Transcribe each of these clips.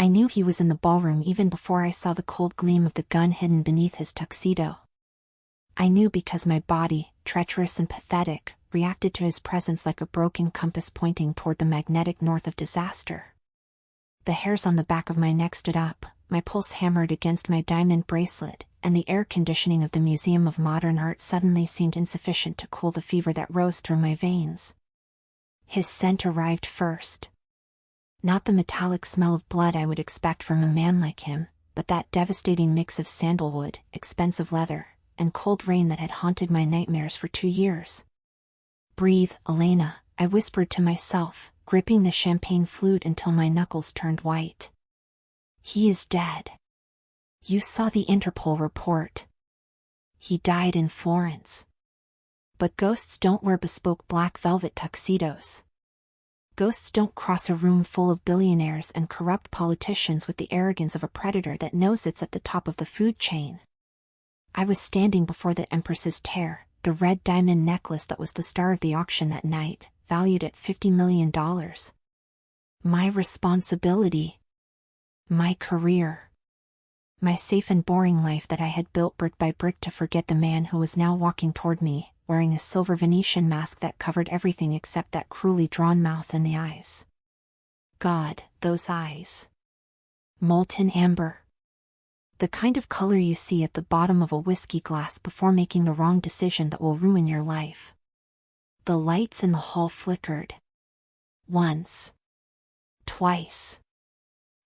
I knew he was in the ballroom even before I saw the cold gleam of the gun hidden beneath his tuxedo. I knew because my body, treacherous and pathetic, reacted to his presence like a broken compass pointing toward the magnetic north of disaster. The hairs on the back of my neck stood up, my pulse hammered against my diamond bracelet, and the air conditioning of the Museum of Modern Art suddenly seemed insufficient to cool the fever that rose through my veins. His scent arrived first. Not the metallic smell of blood I would expect from a man like him, but that devastating mix of sandalwood, expensive leather, and cold rain that had haunted my nightmares for 2 years. "Breathe, Elena," I whispered to myself, gripping the champagne flute until my knuckles turned white. "He is dead. You saw the Interpol report. He died in Florence. But ghosts don't wear bespoke black velvet tuxedos. Ghosts don't cross a room full of billionaires and corrupt politicians with the arrogance of a predator that knows it's at the top of the food chain." I was standing before the Empress's tear, the red diamond necklace that was the star of the auction that night, valued at $50 million. My responsibility. My career. My safe and boring life that I had built brick by brick to forget the man who was now walking toward me, wearing a silver Venetian mask that covered everything except that cruelly drawn mouth and the eyes. God, those eyes. Molten amber. The kind of color you see at the bottom of a whiskey glass before making the wrong decision that will ruin your life. The lights in the hall flickered. Once. Twice.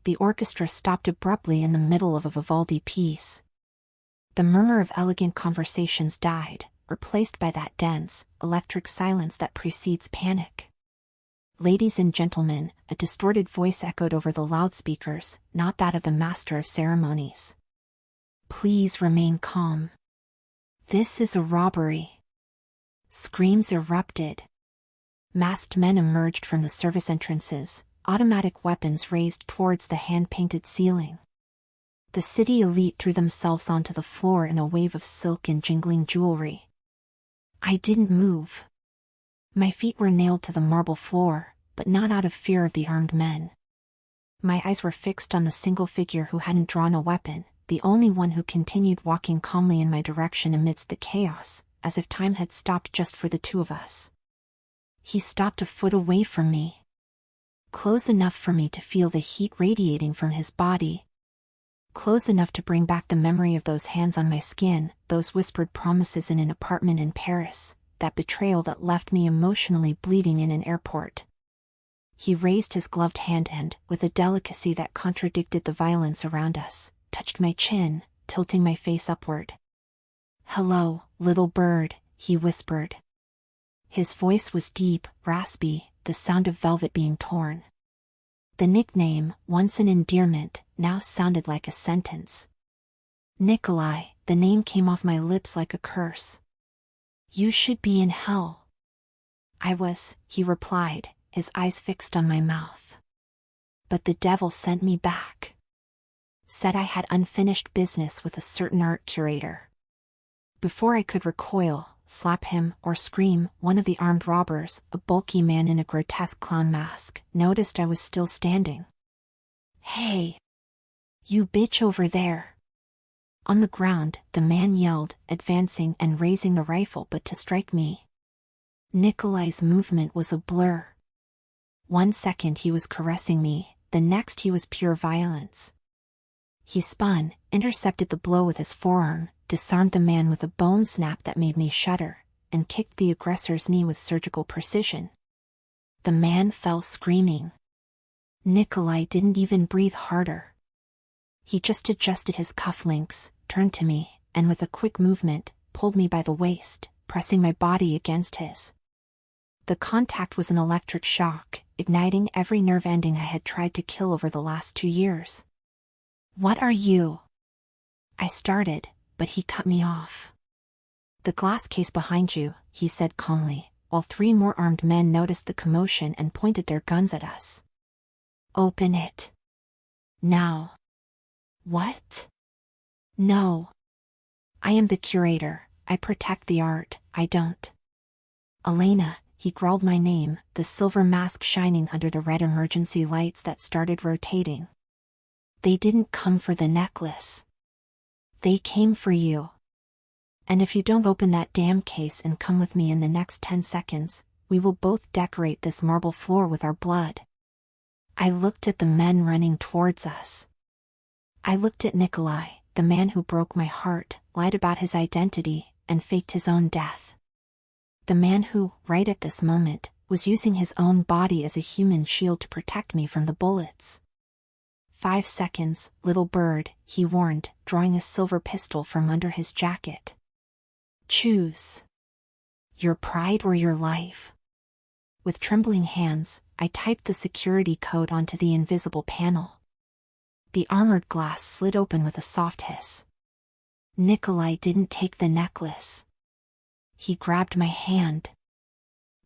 The orchestra stopped abruptly in the middle of a Vivaldi piece. The murmur of elegant conversations died, replaced by that dense, electric silence that precedes panic. "Ladies and gentlemen," a distorted voice echoed over the loudspeakers, not that of the master of ceremonies. "Please remain calm. This is a robbery." Screams erupted. Masked men emerged from the service entrances, automatic weapons raised towards the hand-painted ceiling. The city elite threw themselves onto the floor in a wave of silk and jingling jewelry. I didn't move. My feet were nailed to the marble floor, but not out of fear of the armed men. My eyes were fixed on the single figure who hadn't drawn a weapon, the only one who continued walking calmly in my direction amidst the chaos, as if time had stopped just for the two of us. He stopped a foot away from me. Close enough for me to feel the heat radiating from his body. Close enough to bring back the memory of those hands on my skin, those whispered promises in an apartment in Paris, that betrayal that left me emotionally bleeding in an airport. He raised his gloved hand and, with a delicacy that contradicted the violence around us, touched my chin, tilting my face upward. "Hello, little bird," he whispered. His voice was deep, raspy, the sound of velvet being torn. The nickname, once an endearment, now sounded like a sentence. Nikolai, the name came off my lips like a curse. "You should be in hell." "I was," he replied, his eyes fixed on my mouth. "But the devil sent me back. Said I had unfinished business with a certain art curator." Before I could recoil, slap him, or scream, one of the armed robbers, a bulky man in a grotesque clown mask, noticed I was still standing. "Hey! You bitch over there!" On the ground, the man yelled, advancing and raising the rifle but to strike me. Nikolai's movement was a blur. 1 second he was caressing me, the next he was pure violence. He spun, intercepted the blow with his forearm, disarmed the man with a bone snap that made me shudder, and kicked the aggressor's knee with surgical precision. The man fell screaming. Nikolai didn't even breathe harder. He just adjusted his cufflinks, turned to me, and with a quick movement, pulled me by the waist, pressing my body against his. The contact was an electric shock, igniting every nerve ending I had tried to kill over the last 2 years. "What are you?" I started, but he cut me off. "The glass case behind you," he said calmly, while 3 more armed men noticed the commotion and pointed their guns at us. "Open it. Now." "What?" "No. I am the curator, I protect the art, I don't." "Elena," he growled my name, the silver mask shining under the red emergency lights that started rotating. They didn't come for the necklace. They came for you. And if you don't open that damn case and come with me in the next 10 seconds, we will both decorate this marble floor with our blood. I looked at the men running towards us. I looked at Nikolai, the man who broke my heart, lied about his identity, and faked his own death. The man who, right at this moment, was using his own body as a human shield to protect me from the bullets. 5 seconds, little bird, he warned, drawing a silver pistol from under his jacket. Choose. Your pride or your life. With trembling hands, I typed the security code onto the invisible panel. The armored glass slid open with a soft hiss. Nikolai didn't take the necklace. He grabbed my hand.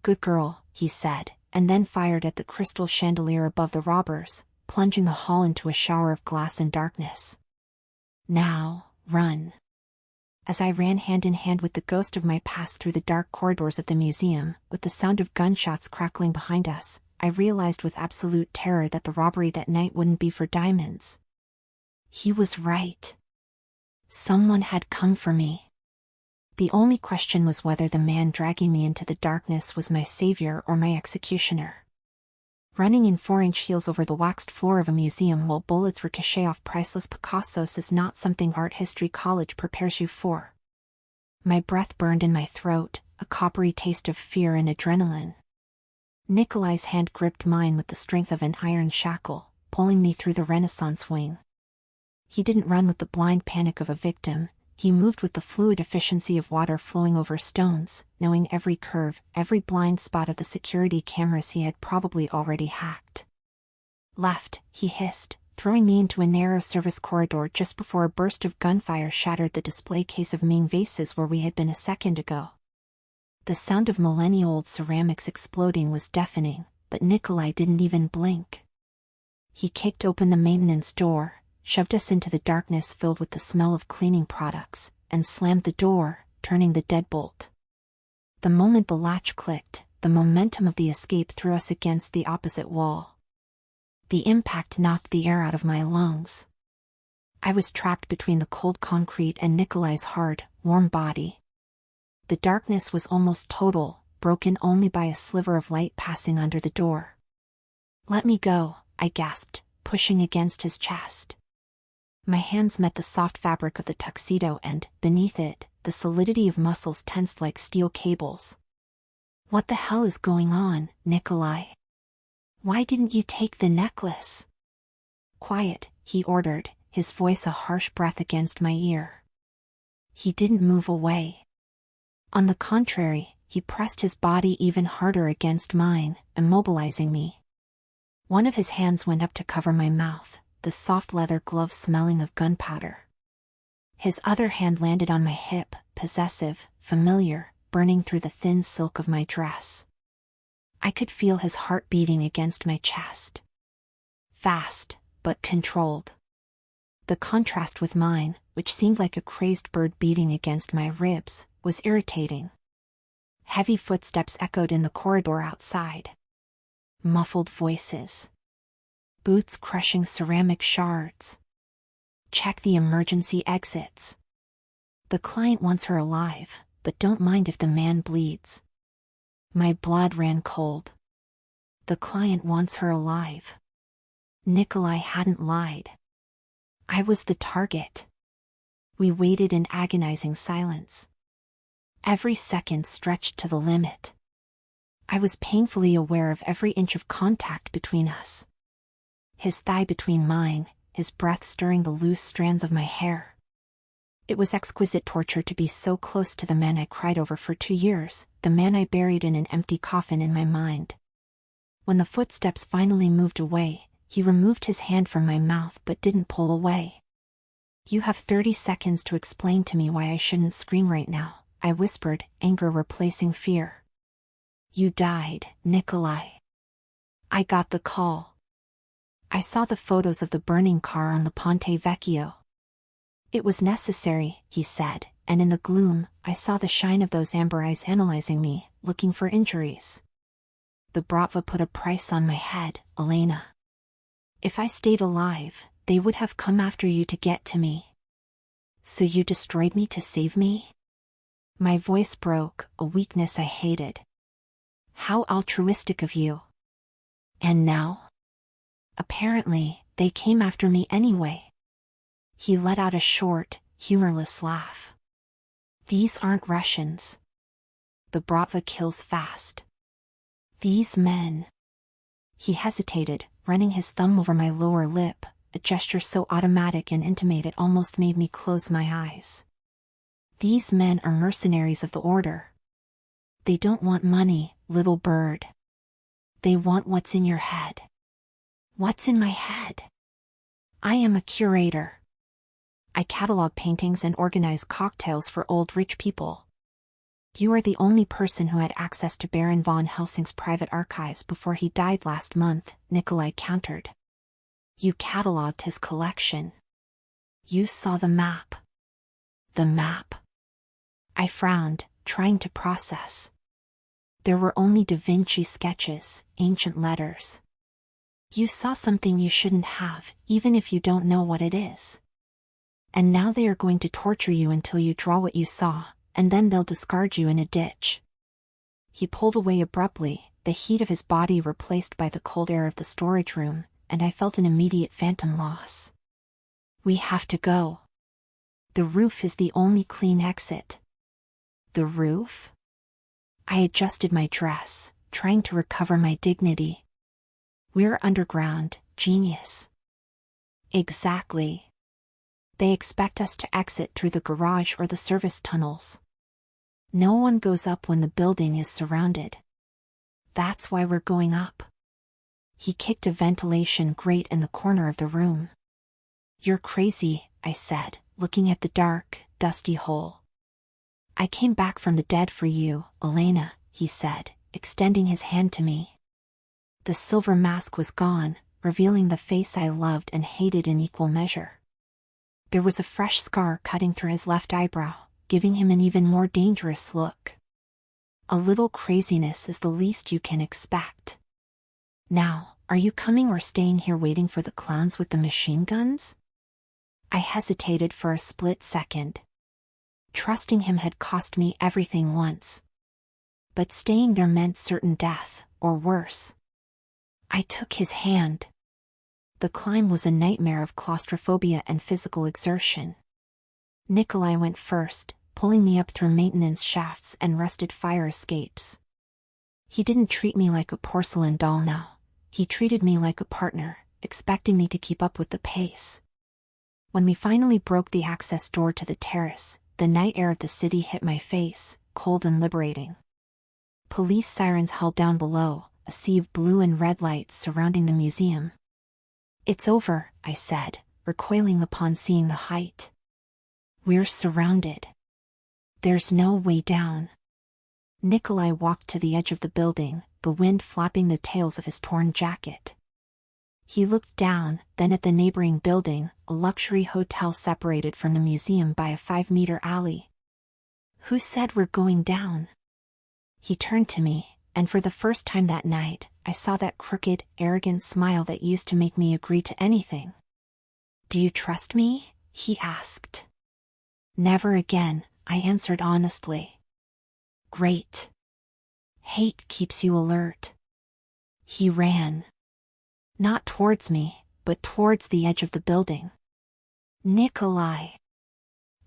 Good girl, he said, and then fired at the crystal chandelier above the robbers, plunging the hall into a shower of glass and darkness. Now, run. As I ran hand in hand with the ghost of my past through the dark corridors of the museum, with the sound of gunshots crackling behind us, I realized with absolute terror that the robbery that night wouldn't be for diamonds. He was right. Someone had come for me. The only question was whether the man dragging me into the darkness was my savior or my executioner. Running in 4-inch heels over the waxed floor of a museum while bullets ricochet off priceless Picassos is not something art history college prepares you for. My breath burned in my throat, a coppery taste of fear and adrenaline. Nikolai's hand gripped mine with the strength of an iron shackle, pulling me through the Renaissance wing. He didn't run with the blind panic of a victim. He moved with the fluid efficiency of water flowing over stones, knowing every curve, every blind spot of the security cameras he had probably already hacked. Left, he hissed, throwing me into a narrow service corridor just before a burst of gunfire shattered the display case of Ming vases where we had been a second ago. The sound of millennia-old ceramics exploding was deafening, but Nikolai didn't even blink. He kicked open the maintenance door, shoved us into the darkness filled with the smell of cleaning products, and slammed the door, turning the deadbolt. The moment the latch clicked, the momentum of the escape threw us against the opposite wall. The impact knocked the air out of my lungs. I was trapped between the cold concrete and Nikolai's hard, warm body. The darkness was almost total, broken only by a sliver of light passing under the door. Let me go, I gasped, pushing against his chest. My hands met the soft fabric of the tuxedo and, beneath it, the solidity of muscles tensed like steel cables. What the hell is going on, Nikolai? Why didn't you take the necklace? Quiet, he ordered, his voice a harsh breath against my ear. He didn't move away. On the contrary, he pressed his body even harder against mine, immobilizing me. One of his hands went up to cover my mouth, the soft leather glove smelling of gunpowder. His other hand landed on my hip, possessive, familiar, burning through the thin silk of my dress. I could feel his heart beating against my chest. Fast, but controlled. The contrast with mine, which seemed like a crazed bird beating against my ribs, was irritating. Heavy footsteps echoed in the corridor outside. Muffled voices. Boots crushing ceramic shards. Check the emergency exits. The client wants her alive, but don't mind if the man bleeds. My blood ran cold. The client wants her alive. Nikolai hadn't lied. I was the target. We waited in agonizing silence. Every second stretched to the limit. I was painfully aware of every inch of contact between us. His thigh between mine, his breath stirring the loose strands of my hair. It was exquisite torture to be so close to the man I cried over for 2 years, the man I buried in an empty coffin in my mind. When the footsteps finally moved away, he removed his hand from my mouth but didn't pull away. You have 30 seconds to explain to me why I shouldn't scream right now, I whispered, anger replacing fear. You died, Nikolai. I got the call. I saw the photos of the burning car on the Ponte Vecchio. It was necessary, he said, and in the gloom, I saw the shine of those amber eyes analyzing me, looking for injuries. The Bratva put a price on my head, Elena. If I stayed alive, They would have come after you to get to me. So you destroyed me to save me? My voice broke, a weakness I hated. How altruistic of you. And now? Apparently, they came after me anyway. He let out a short, humorless laugh. These aren't Russians. The Bratva kills fast. These men. He hesitated, running his thumb over my lower lip, a gesture so automatic and intimate it almost made me close my eyes. These men are mercenaries of the order. They don't want money, little bird. They want what's in your head. What's in my head? I am a curator. I catalog paintings and organize cocktails for old rich people. You are the only person who had access to Baron von Helsing's private archives before he died last month, Nikolai countered. You cataloged his collection. You saw the map. The map. I frowned, trying to process. There were only Da Vinci sketches, ancient letters. You saw something you shouldn't have, even if you don't know what it is. And now they are going to torture you until you draw what you saw, and then they'll discard you in a ditch. He pulled away abruptly, the heat of his body replaced by the cold air of the storage room, and I felt an immediate phantom loss. We have to go. The roof is the only clean exit. The roof? I adjusted my dress, trying to recover my dignity. We're underground, genius. Exactly. They expect us to exit through the garage or the service tunnels. No one goes up when the building is surrounded. That's why we're going up. He kicked a ventilation grate in the corner of the room. You're crazy, I said, looking at the dark, dusty hole. I came back from the dead for you, Elena, he said, extending his hand to me. The silver mask was gone, revealing the face I loved and hated in equal measure. There was a fresh scar cutting through his left eyebrow, giving him an even more dangerous look. A little craziness is the least you can expect. Now, are you coming or staying here waiting for the clowns with the machine guns? I hesitated for a split second. Trusting him had cost me everything once. But staying there meant certain death, or worse. I took his hand. The climb was a nightmare of claustrophobia and physical exertion. Nikolai went first, pulling me up through maintenance shafts and rusted fire escapes. He didn't treat me like a porcelain doll now. He treated me like a partner, expecting me to keep up with the pace. When we finally broke the access door to the terrace, the night air of the city hit my face, cold and liberating. Police sirens howled down below, a sea of blue and red lights surrounding the museum. It's over, I said, recoiling upon seeing the height. We're surrounded. There's no way down. Nikolai walked to the edge of the building, the wind flapping the tails of his torn jacket. He looked down, then at the neighboring building, a luxury hotel separated from the museum by a 5-meter alley. Who said we're going down? He turned to me, and for the first time that night, I saw that crooked, arrogant smile that used to make me agree to anything. Do you trust me? He asked. Never again, I answered honestly. Great. Hate keeps you alert. He ran. Not towards me, but towards the edge of the building. Nikolai!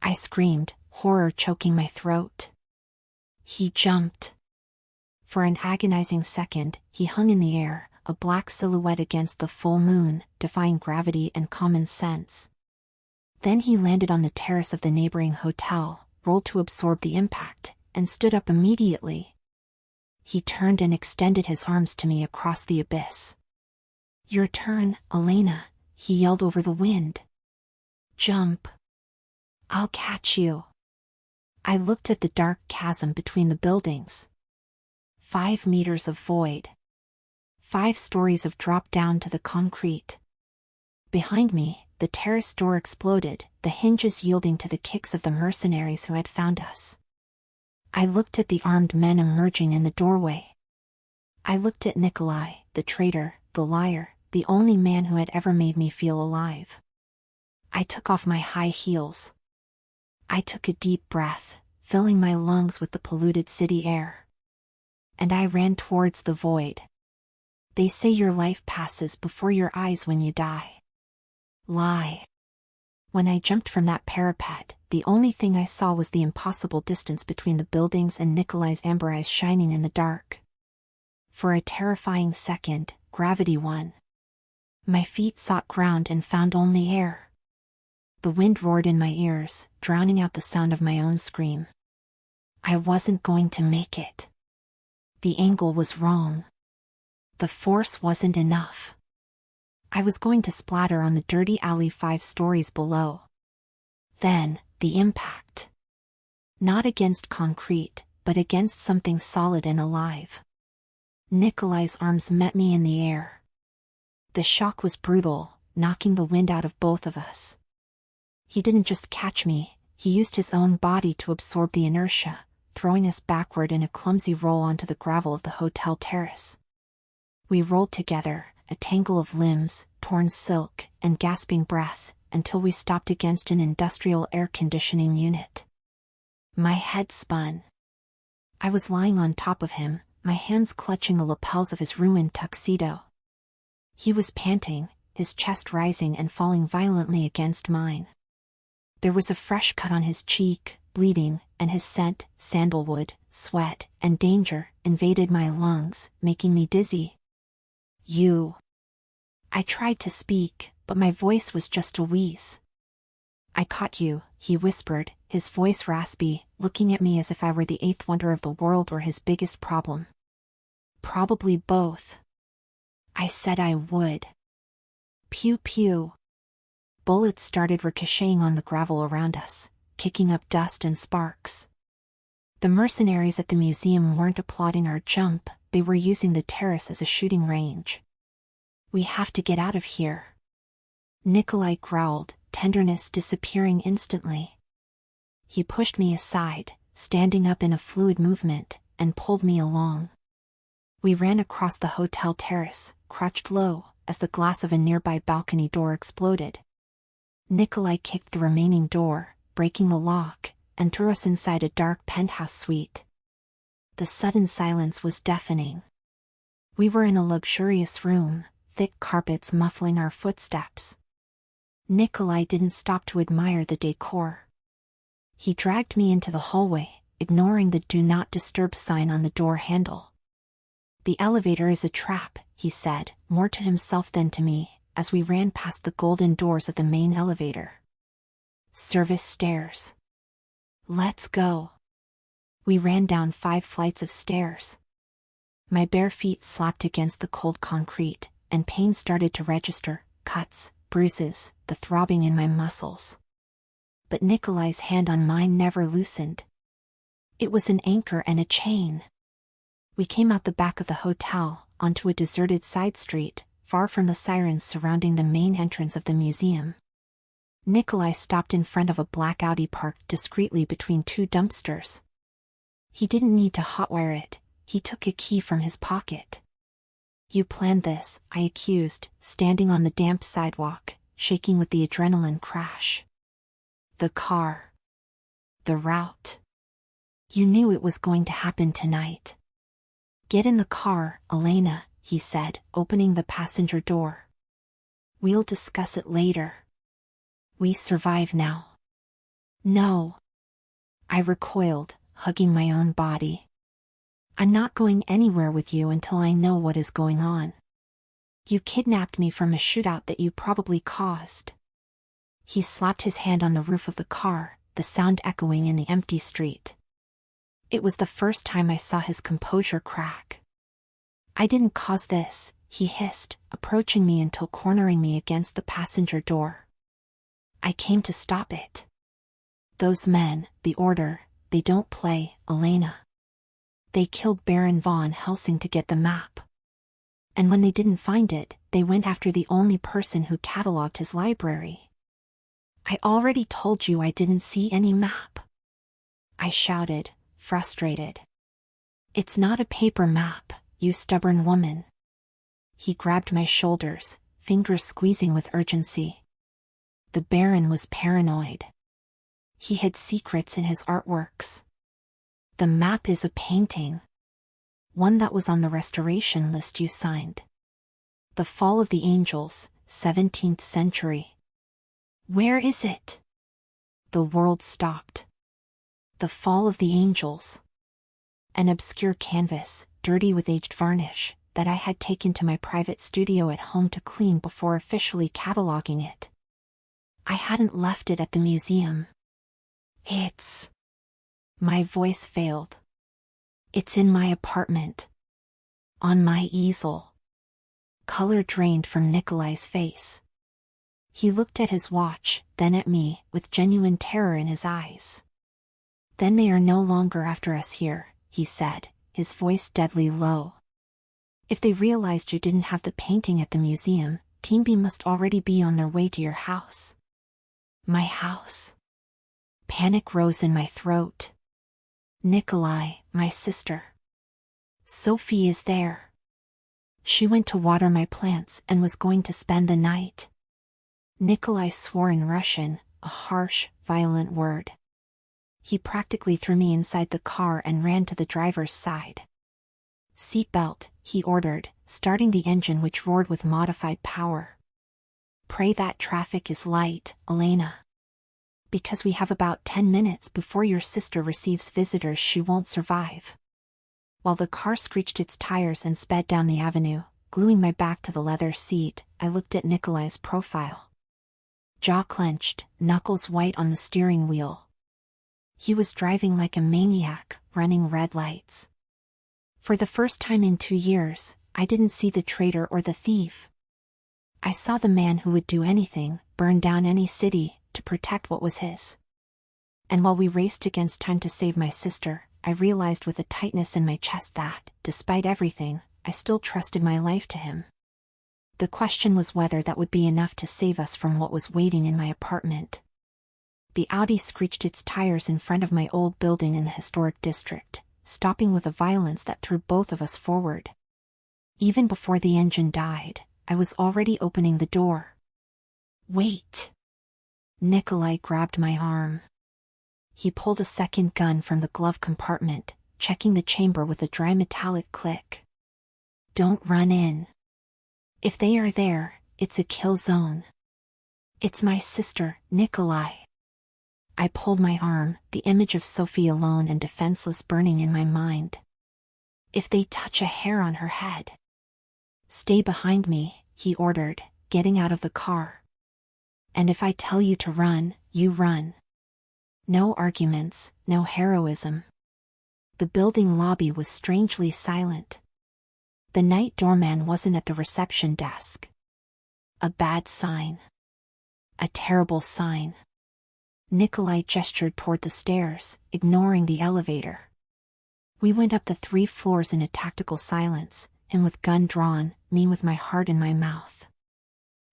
I screamed, horror choking my throat. He jumped. For an agonizing second, he hung in the air, a black silhouette against the full moon, defying gravity and common sense. Then he landed on the terrace of the neighboring hotel, rolled to absorb the impact, and stood up immediately. He turned and extended his arms to me across the abyss. Your turn, Elena, he yelled over the wind. Jump. I'll catch you. I looked at the dark chasm between the buildings. 5 meters of void. 5 stories of drop down to the concrete. Behind me, the terrace door exploded, the hinges yielding to the kicks of the mercenaries who had found us. I looked at the armed men emerging in the doorway. I looked at Nikolai, the traitor, the liar, the only man who had ever made me feel alive. I took off my high heels. I took a deep breath, filling my lungs with the polluted city air. And I ran towards the void. They say your life passes before your eyes when you die. Lie. When I jumped from that parapet, the only thing I saw was the impossible distance between the buildings and Nikolai's amber eyes shining in the dark. For a terrifying second, gravity won. My feet sought ground and found only air. The wind roared in my ears, drowning out the sound of my own scream. I wasn't going to make it. The angle was wrong. The force wasn't enough. I was going to splatter on the dirty alley 5 stories below. Then, the impact. Not against concrete, but against something solid and alive. Nikolai's arms met me in the air. The shock was brutal, knocking the wind out of both of us. He didn't just catch me, he used his own body to absorb the inertia, throwing us backward in a clumsy roll onto the gravel of the hotel terrace. We rolled together, a tangle of limbs, torn silk, and gasping breath, until we stopped against an industrial air conditioning unit. My head spun. I was lying on top of him, my hands clutching the lapels of his ruined tuxedo. He was panting, his chest rising and falling violently against mine. There was a fresh cut on his cheek, bleeding, and his scent, sandalwood, sweat, and danger, invaded my lungs, making me dizzy. You. I tried to speak, but my voice was just a wheeze. I caught you, he whispered, his voice raspy, looking at me as if I were the 8th wonder of the world or his biggest problem. Probably both. I said I would. Pew pew. Bullets started ricocheting on the gravel around us, kicking up dust and sparks. The mercenaries at the museum weren't applauding our jump, they were using the terrace as a shooting range. We have to get out of here. Nikolai growled, tenderness disappearing instantly. He pushed me aside, standing up in a fluid movement, and pulled me along. We ran across the hotel terrace, crouched low, as the glass of a nearby balcony door exploded. Nikolai kicked the remaining door, breaking the lock, and threw us inside a dark penthouse suite. The sudden silence was deafening. We were in a luxurious room, thick carpets muffling our footsteps. Nikolai didn't stop to admire the decor. He dragged me into the hallway, ignoring the "Do Not Disturb" sign on the door handle. The elevator is a trap, he said, more to himself than to me, as we ran past the golden doors of the main elevator. Service stairs. Let's go. We ran down 5 flights of stairs. My bare feet slapped against the cold concrete, and pain started to register, cuts, bruises, the throbbing in my muscles. But Nikolai's hand on mine never loosened. It was an anchor and a chain. We came out the back of the hotel, onto a deserted side street, far from the sirens surrounding the main entrance of the museum. Nikolai stopped in front of a black Audi parked discreetly between 2 dumpsters. He didn't need to hotwire it, he took a key from his pocket. You planned this, I accused, standing on the damp sidewalk, shaking with the adrenaline crash. The car. The route. You knew it was going to happen tonight. Get in the car, Elena, he said, opening the passenger door. We'll discuss it later. We survive now. No. I recoiled, hugging my own body. I'm not going anywhere with you until I know what is going on. You kidnapped me from a shootout that you probably caused. He slapped his hand on the roof of the car, the sound echoing in the empty street. It was the first time I saw his composure crack. I didn't cause this, he hissed, approaching me until cornering me against the passenger door. I came to stop it. Those men, the Order, they don't play, Elena. They killed Baron von Helsing to get the map. And when they didn't find it, they went after the only person who cataloged his library. I already told you I didn't see any map. I shouted, frustrated. It's not a paper map, you stubborn woman. He grabbed my shoulders, fingers squeezing with urgency. The Baron was paranoid. He hid secrets in his artworks. The map is a painting. One that was on the restoration list you signed. The Fall of the Angels, 17th century. Where is it? The world stopped. The Fall of the Angels. An obscure canvas, dirty with aged varnish, that I had taken to my private studio at home to clean before officially cataloging it. I hadn't left it at the museum. My voice failed. It's in my apartment. On my easel. Color drained from Nikolai's face. He looked at his watch, then at me, with genuine terror in his eyes. Then they are no longer after us here, he said, his voice deadly low. If they realized you didn't have the painting at the museum, Team B must already be on their way to your house. My house. Panic rose in my throat. Nikolai, my sister. Sophie is there. She went to water my plants and was going to spend the night. Nikolai swore in Russian, a harsh, violent word. He practically threw me inside the car and ran to the driver's side. Seatbelt, he ordered, starting the engine which roared with modified power. Pray that traffic is light, Elena. Because we have about 10 minutes before your sister receives visitors, she won't survive. While the car screeched its tires and sped down the avenue, gluing my back to the leather seat, I looked at Nikolai's profile. Jaw clenched, knuckles white on the steering wheel. He was driving like a maniac, running red lights. For the first time in 2 years, I didn't see the traitor or the thief. I saw the man who would do anything, burn down any city, to protect what was his. And while we raced against time to save my sister, I realized with a tightness in my chest that, despite everything, I still trusted my life to him. The question was whether that would be enough to save us from what was waiting in my apartment. The Audi screeched its tires in front of my old building in the historic district, stopping with a violence that threw both of us forward. Even before the engine died, I was already opening the door. Wait! Nikolai grabbed my arm. He pulled a second gun from the glove compartment, checking the chamber with a dry metallic click. Don't run in. If they are there, it's a kill zone. It's my sister, Nikolai. I pulled my arm, the image of Sophie alone and defenseless burning in my mind. If they touch a hair on her head. Stay behind me, he ordered, getting out of the car. And if I tell you to run, you run. No arguments, no heroism. The building lobby was strangely silent. The night doorman wasn't at the reception desk. A bad sign. A terrible sign. Nikolai gestured toward the stairs, ignoring the elevator. We went up the 3 floors in a tactical silence, him with gun drawn, me with my heart in my mouth.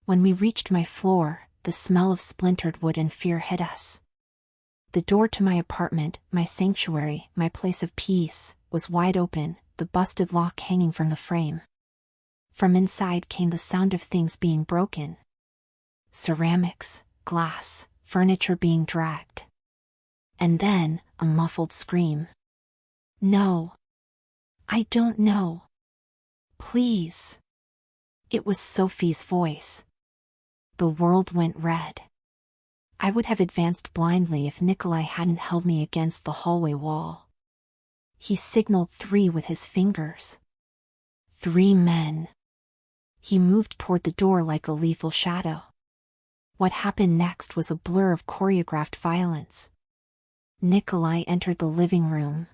When we reached my floor, the smell of splintered wood and fear hit us. The door to my apartment, my sanctuary, my place of peace, was wide open, the busted lock hanging from the frame. From inside came the sound of things being broken. Ceramics, glass, furniture being dragged. And then, a muffled scream. No. I don't know. Please. It was Sophie's voice. The world went red. I would have advanced blindly if Nikolai hadn't held me against the hallway wall. He signaled 3 with his fingers. 3 men. He moved toward the door like a lethal shadow. What happened next was a blur of choreographed violence. Nikolai entered the living room.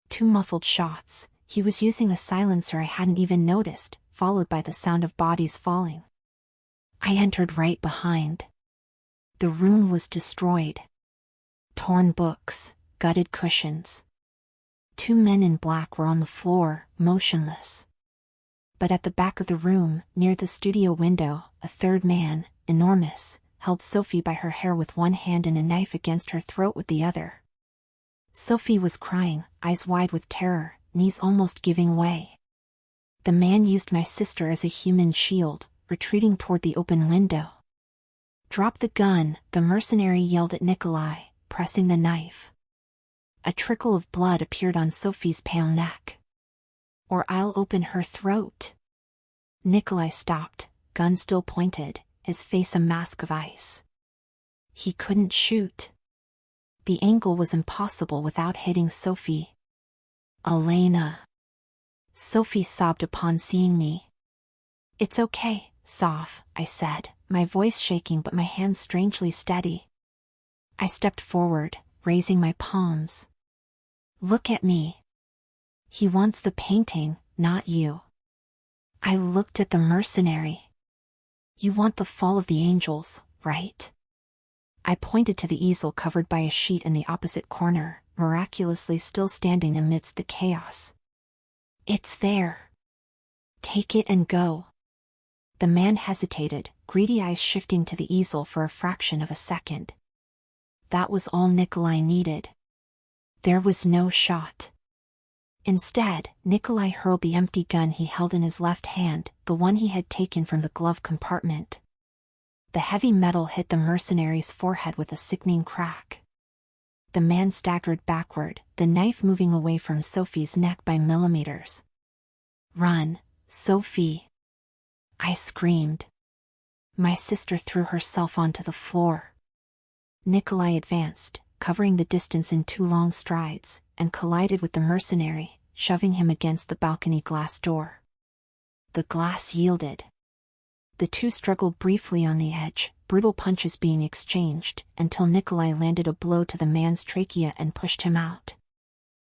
2 muffled shots, he was using a silencer I hadn't even noticed, followed by the sound of bodies falling. I entered right behind. The room was destroyed. Torn books, gutted cushions. 2 men in black were on the floor, motionless. But at the back of the room, near the studio window, a 3rd man, enormous, held Sophie by her hair with one hand and a knife against her throat with the other. Sophie was crying, eyes wide with terror, knees almost giving way. The man used my sister as a human shield, retreating toward the open window. "Drop the gun," the mercenary yelled at Nikolai, pressing the knife. A trickle of blood appeared on Sophie's pale neck. "Or I'll open her throat." Nikolai stopped, gun still pointed, his face a mask of ice. He couldn't shoot. The angle was impossible without hitting Sophie. "Elena." Sophie sobbed upon seeing me. "It's okay, Soph," I said, my voice shaking but my hands strangely steady. I stepped forward, raising my palms. "Look at me. He wants the painting, not you." I looked at the mercenary. "You want the fall of the angels, right?" I pointed to the easel covered by a sheet in the opposite corner, miraculously still standing amidst the chaos. "It's there. Take it and go." The man hesitated, greedy eyes shifting to the easel for a fraction of a second. That was all Nikolai needed. There was no shot. Instead, Nikolai hurled the empty gun he held in his left hand, the one he had taken from the glove compartment. The heavy metal hit the mercenary's forehead with a sickening crack. The man staggered backward, the knife moving away from Sophie's neck by millimeters. "Run, Sophie!" I screamed. My sister threw herself onto the floor. Nikolai advanced, covering the distance in 2 long strides, and collided with the mercenary, shoving him against the balcony glass door. The glass yielded. The two struggled briefly on the edge, brutal punches being exchanged, until Nikolai landed a blow to the man's trachea and pushed him out.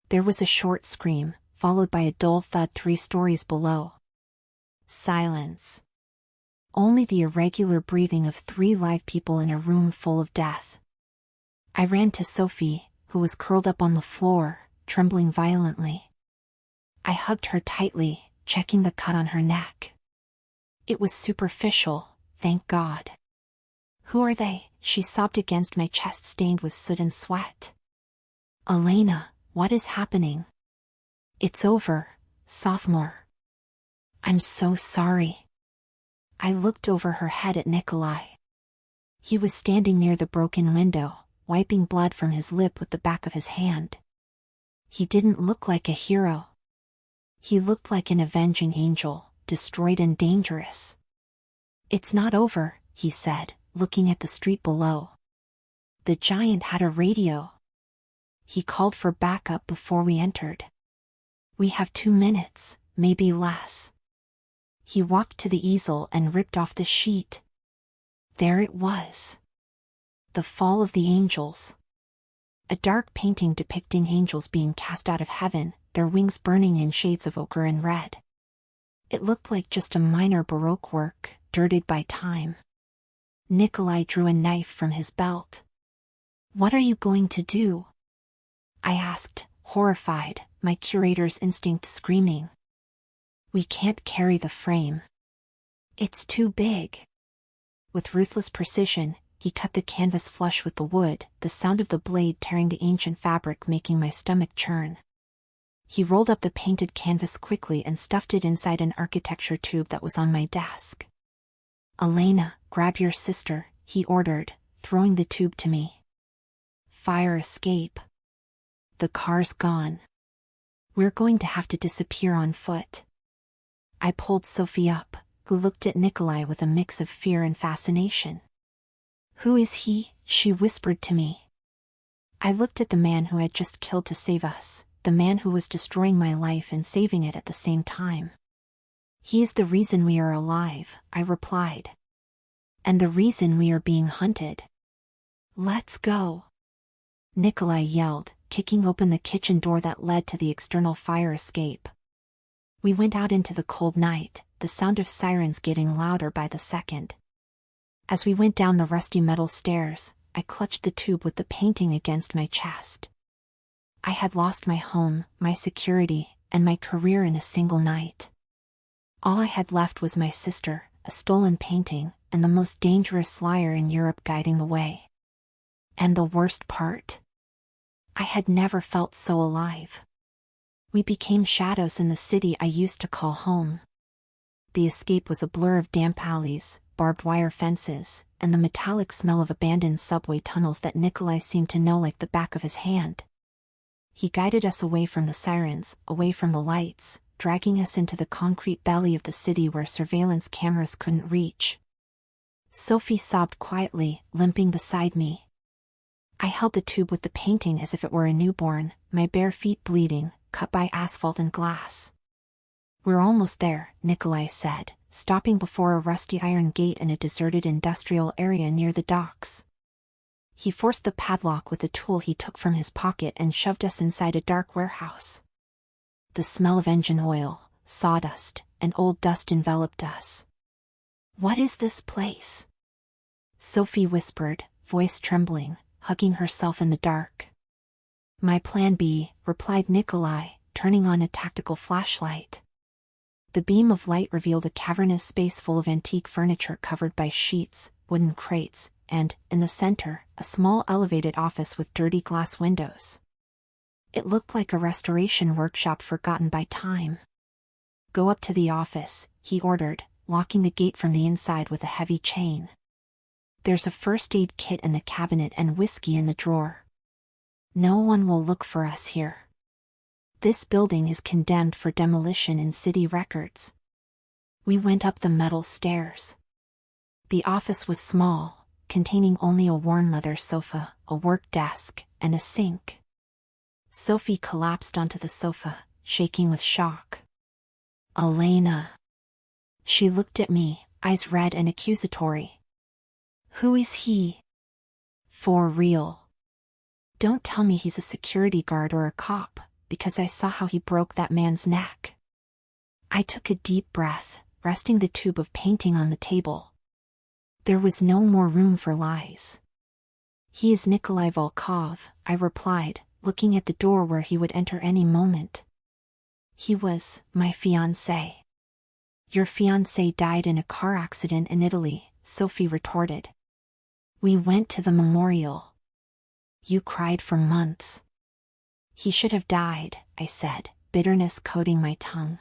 There was a short scream, followed by a dull thud 3 stories below. Silence. Only the irregular breathing of 3 live people in a room full of death. I ran to Sophie, who was curled up on the floor, trembling violently. I hugged her tightly, checking the cut on her neck. It was superficial, thank God. "Who are they?" she sobbed against my chest stained with soot and sweat. "Elena, what is happening?" "It's over, sophomore." "I'm so sorry." I looked over her head at Nikolai. He was standing near the broken window, wiping blood from his lip with the back of his hand. He didn't look like a hero. He looked like an avenging angel, destroyed and dangerous. "It's not over," he said, looking at the street below. "The giant had a radio. He called for backup before we entered. We have 2 minutes, maybe less." He walked to the easel and ripped off the sheet. There it was. The Fall of the Angels. A dark painting depicting angels being cast out of heaven, their wings burning in shades of ochre and red. It looked like just a minor Baroque work, dirtied by time. Nikolai drew a knife from his belt. "What are you going to do?" I asked, horrified, my curator's instinct screaming. "We can't carry the frame. It's too big." With ruthless precision, he cut the canvas flush with the wood, the sound of the blade tearing the ancient fabric making my stomach churn. He rolled up the painted canvas quickly and stuffed it inside an architecture tube that was on my desk. "Elena, grab your sister," he ordered, throwing the tube to me. "Fire escape. The car's gone. We're going to have to disappear on foot." I pulled Sophie up, who looked at Nikolai with a mix of fear and fascination. "Who is he?" she whispered to me. I looked at the man who had just killed to save us, the man who was destroying my life and saving it at the same time. "He is the reason we are alive," I replied. "And the reason we are being hunted. Let's go." Nikolai yelled, kicking open the kitchen door that led to the external fire escape. We went out into the cold night, the sound of sirens getting louder by the second. As we went down the rusty metal stairs, I clutched the tube with the painting against my chest. I had lost my home, my security, and my career in a single night. All I had left was my sister, a stolen painting, and the most dangerous liar in Europe guiding the way. And the worst part? I had never felt so alive. We became shadows in the city I used to call home. The escape was a blur of damp alleys, barbed wire fences, and the metallic smell of abandoned subway tunnels that Nikolai seemed to know like the back of his hand. He guided us away from the sirens, away from the lights, dragging us into the concrete belly of the city where surveillance cameras couldn't reach. Sophie sobbed quietly, limping beside me. I held the tube with the painting as if it were a newborn, my bare feet bleeding, cut by asphalt and glass. "We're almost there," Nikolai said, stopping before a rusty iron gate in a deserted industrial area near the docks. He forced the padlock with a tool he took from his pocket and shoved us inside a dark warehouse. The smell of engine oil, sawdust, and old dust enveloped us. "What is this place?" Sophie whispered, voice trembling, hugging herself in the dark. "My plan B," replied Nikolai, turning on a tactical flashlight. The beam of light revealed a cavernous space full of antique furniture covered by sheets, wooden crates, and, in the center, a small elevated office with dirty glass windows. It looked like a restoration workshop forgotten by time. "Go up to the office," he ordered, locking the gate from the inside with a heavy chain. "There's a first aid kit in the cabinet and whiskey in the drawer. No one will look for us here. This building is condemned for demolition in city records." We went up the metal stairs. The office was small, containing only a worn leather sofa, a work desk, and a sink. Sophie collapsed onto the sofa, shaking with shock. "Elena." She looked at me, eyes red and accusatory. "Who is he?" "For real. Don't tell me he's a security guard or a cop, because I saw how he broke that man's neck." I took a deep breath, resting the tube of painting on the table. There was no more room for lies. "He is Nikolai Volkov," I replied, looking at the door where he would enter any moment. "He was my fiancé." "Your fiancé died in a car accident in Italy," Sophie retorted. "We went to the memorial. You cried for months." "He should have died," I said, bitterness coating my tongue.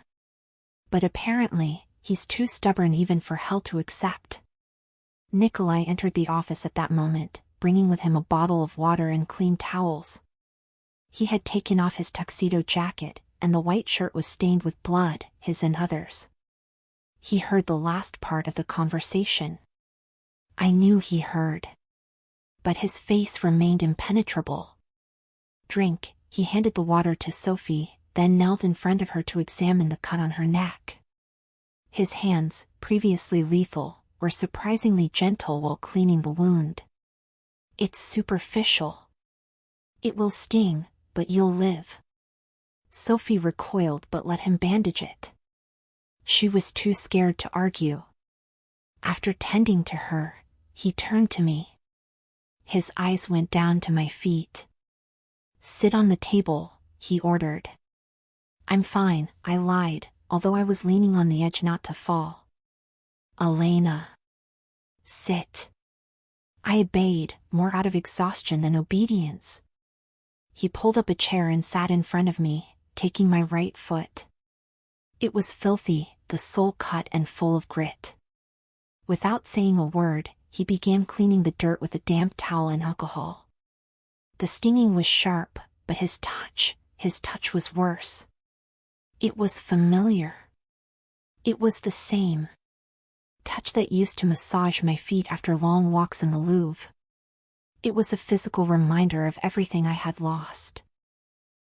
"But apparently, he's too stubborn even for hell to accept." Nikolai entered the office at that moment, bringing with him a bottle of water and clean towels. He had taken off his tuxedo jacket, and the white shirt was stained with blood, his and others. He heard the last part of the conversation. I knew he heard. But his face remained impenetrable. "Drink," he handed the water to Sophie, then knelt in front of her to examine the cut on her neck. His hands, previously lethal, were surprisingly gentle while cleaning the wound. "It's superficial. It will sting, but you'll live." Sophie recoiled but let him bandage it. She was too scared to argue. After tending to her, he turned to me. His eyes went down to my feet. "Sit on the table," he ordered. "I'm fine," I lied, although I was leaning on the edge not to fall. "Elena." "Sit." I obeyed, more out of exhaustion than obedience. He pulled up a chair and sat in front of me, taking my right foot. It was filthy, the sole cut and full of grit. Without saying a word, he began cleaning the dirt with a damp towel and alcohol. The stinging was sharp, but his touch was worse. It was familiar. It was the same touch that used to massage my feet after long walks in the Louvre. It was a physical reminder of everything I had lost.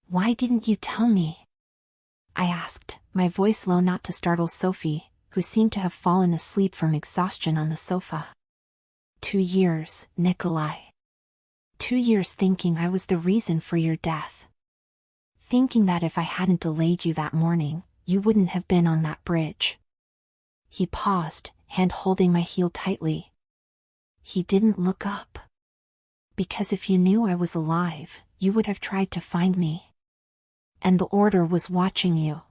"Why didn't you tell me?" I asked, my voice low not to startle Sophie, who seemed to have fallen asleep from exhaustion on the sofa. 2 years, Nikolai. 2 years thinking I was the reason for your death. Thinking that if I hadn't delayed you that morning, you wouldn't have been on that bridge." He paused, hand holding my heel tightly. He didn't look up. "Because if you knew I was alive, you would have tried to find me. And the order was watching you.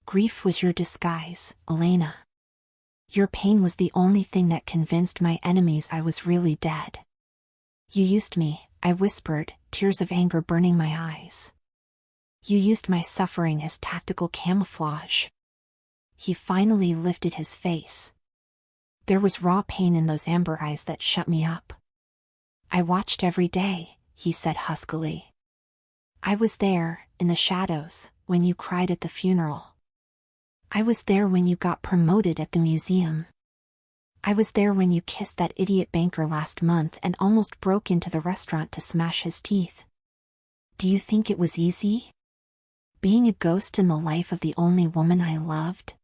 Grief was your disguise, Elena. Your pain was the only thing that convinced my enemies I was really dead. You used me," I whispered, tears of anger burning my eyes. "You used my suffering as tactical camouflage." He finally lifted his face. There was raw pain in those amber eyes that shut me up. I watched every day, he said huskily. I was there, in the shadows, when you cried at the funeral. I was there when you got promoted at the museum. I was there when you kissed that idiot banker last month and almost broke into the restaurant to smash his teeth. Do you think it was easy? Being a ghost in the life of the only woman I loved?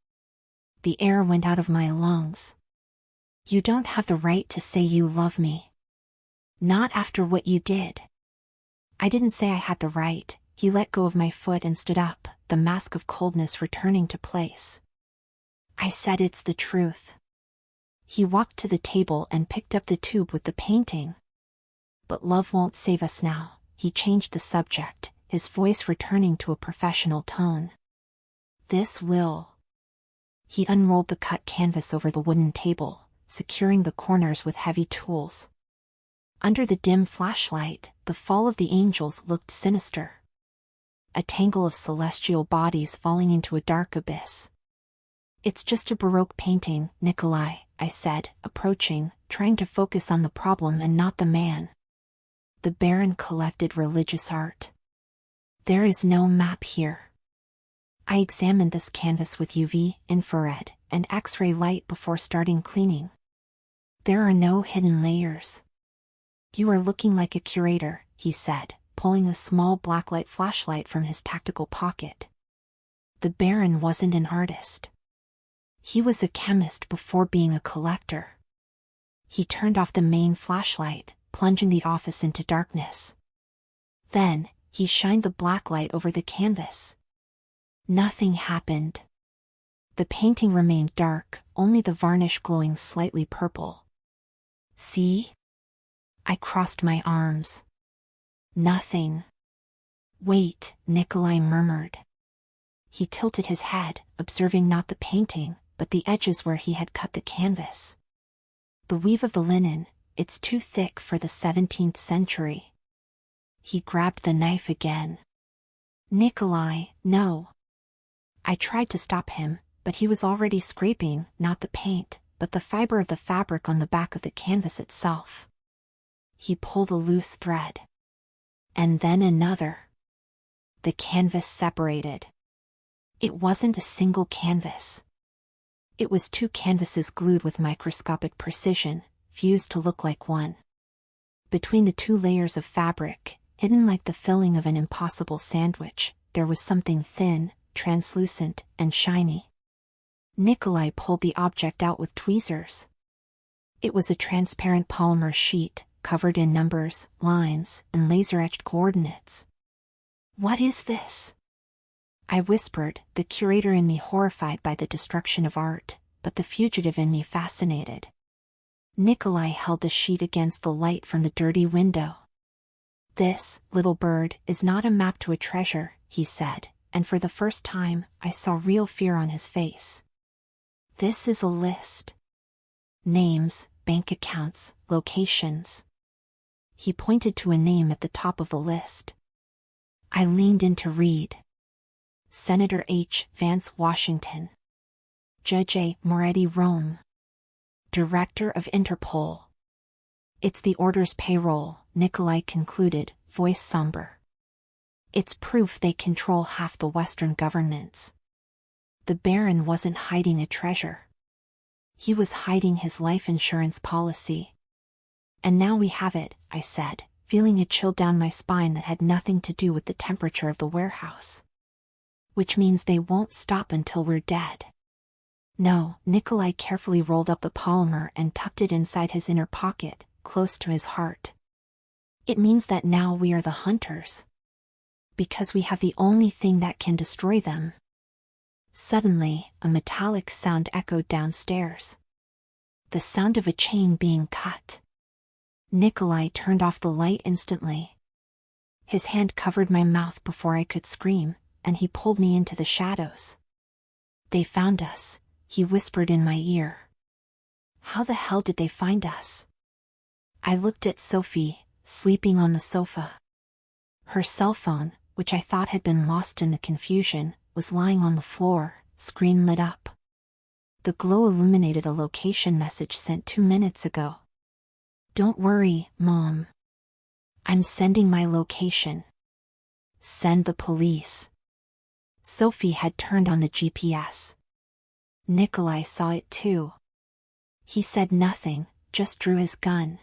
The air went out of my lungs. You don't have the right to say you love me. Not after what you did. I didn't say I had the right. He let go of my foot and stood up, the mask of coldness returning to place. I said it's the truth. He walked to the table and picked up the tube with the painting. But love won't save us now. He changed the subject, his voice returning to a professional tone. This will. He unrolled the cut canvas over the wooden table, securing the corners with heavy tools. Under the dim flashlight, the fall of the angels looked sinister. A tangle of celestial bodies falling into a dark abyss. It's just a Baroque painting, Nikolai, I said, approaching, trying to focus on the problem and not the man. The Baron collected religious art. There is no map here. I examined this canvas with UV, infrared, and X-ray light before starting cleaning. There are no hidden layers. You are looking like a curator, he said, pulling a small blacklight flashlight from his tactical pocket. The Baron wasn't an artist. He was a chemist before being a collector. He turned off the main flashlight, plunging the office into darkness. Then, he shined the blacklight over the canvas. Nothing happened. The painting remained dark, only the varnish glowing slightly purple. See? I crossed my arms. Nothing. Wait, Nikolai murmured. He tilted his head, observing not the painting, but the edges where he had cut the canvas. The weave of the linen, it's too thick for the 17th century. He grabbed the knife again. Nikolai, no. I tried to stop him, but he was already scraping, not the paint, but the fiber of the fabric on the back of the canvas itself. He pulled a loose thread. And then another. The canvas separated. It wasn't a single canvas. It was two canvases glued with microscopic precision, fused to look like one. Between the two layers of fabric, hidden like the filling of an impossible sandwich, there was something thin, translucent, and shiny. Nikolai pulled the object out with tweezers. It was a transparent polymer sheet, covered in numbers, lines, and laser-etched coordinates. What is this? I whispered, the curator in me horrified by the destruction of art, but the fugitive in me fascinated. Nikolai held the sheet against the light from the dirty window. This, little bird, is not a map to a treasure, he said, and for the first time, I saw real fear on his face. This is a list. Names, bank accounts, locations. He pointed to a name at the top of the list. I leaned in to read. Senator H. Vance, Washington. Judge A. Moretti, Rome. Director of Interpol. It's the order's payroll, Nikolai concluded, voice somber. It's proof they control half the Western governments. The Baron wasn't hiding a treasure. He was hiding his life insurance policy. And now we have it, I said, feeling a chill down my spine that had nothing to do with the temperature of the warehouse. Which means they won't stop until we're dead. No, Nikolai carefully rolled up the polymer and tucked it inside his inner pocket, close to his heart. It means that now we are the hunters. Because we have the only thing that can destroy them. Suddenly, a metallic sound echoed downstairs. The sound of a chain being cut. Nikolai turned off the light instantly. His hand covered my mouth before I could scream, and he pulled me into the shadows. They found us, he whispered in my ear. How the hell did they find us? I looked at Sophie, sleeping on the sofa. Her cell phone, which I thought had been lost in the confusion, was lying on the floor, screen lit up. The glow illuminated a location message sent 2 minutes ago. Don't worry, Mom. I'm sending my location. Send the police. Sophie had turned on the GPS. Nikolai saw it too. He said nothing, just drew his gun.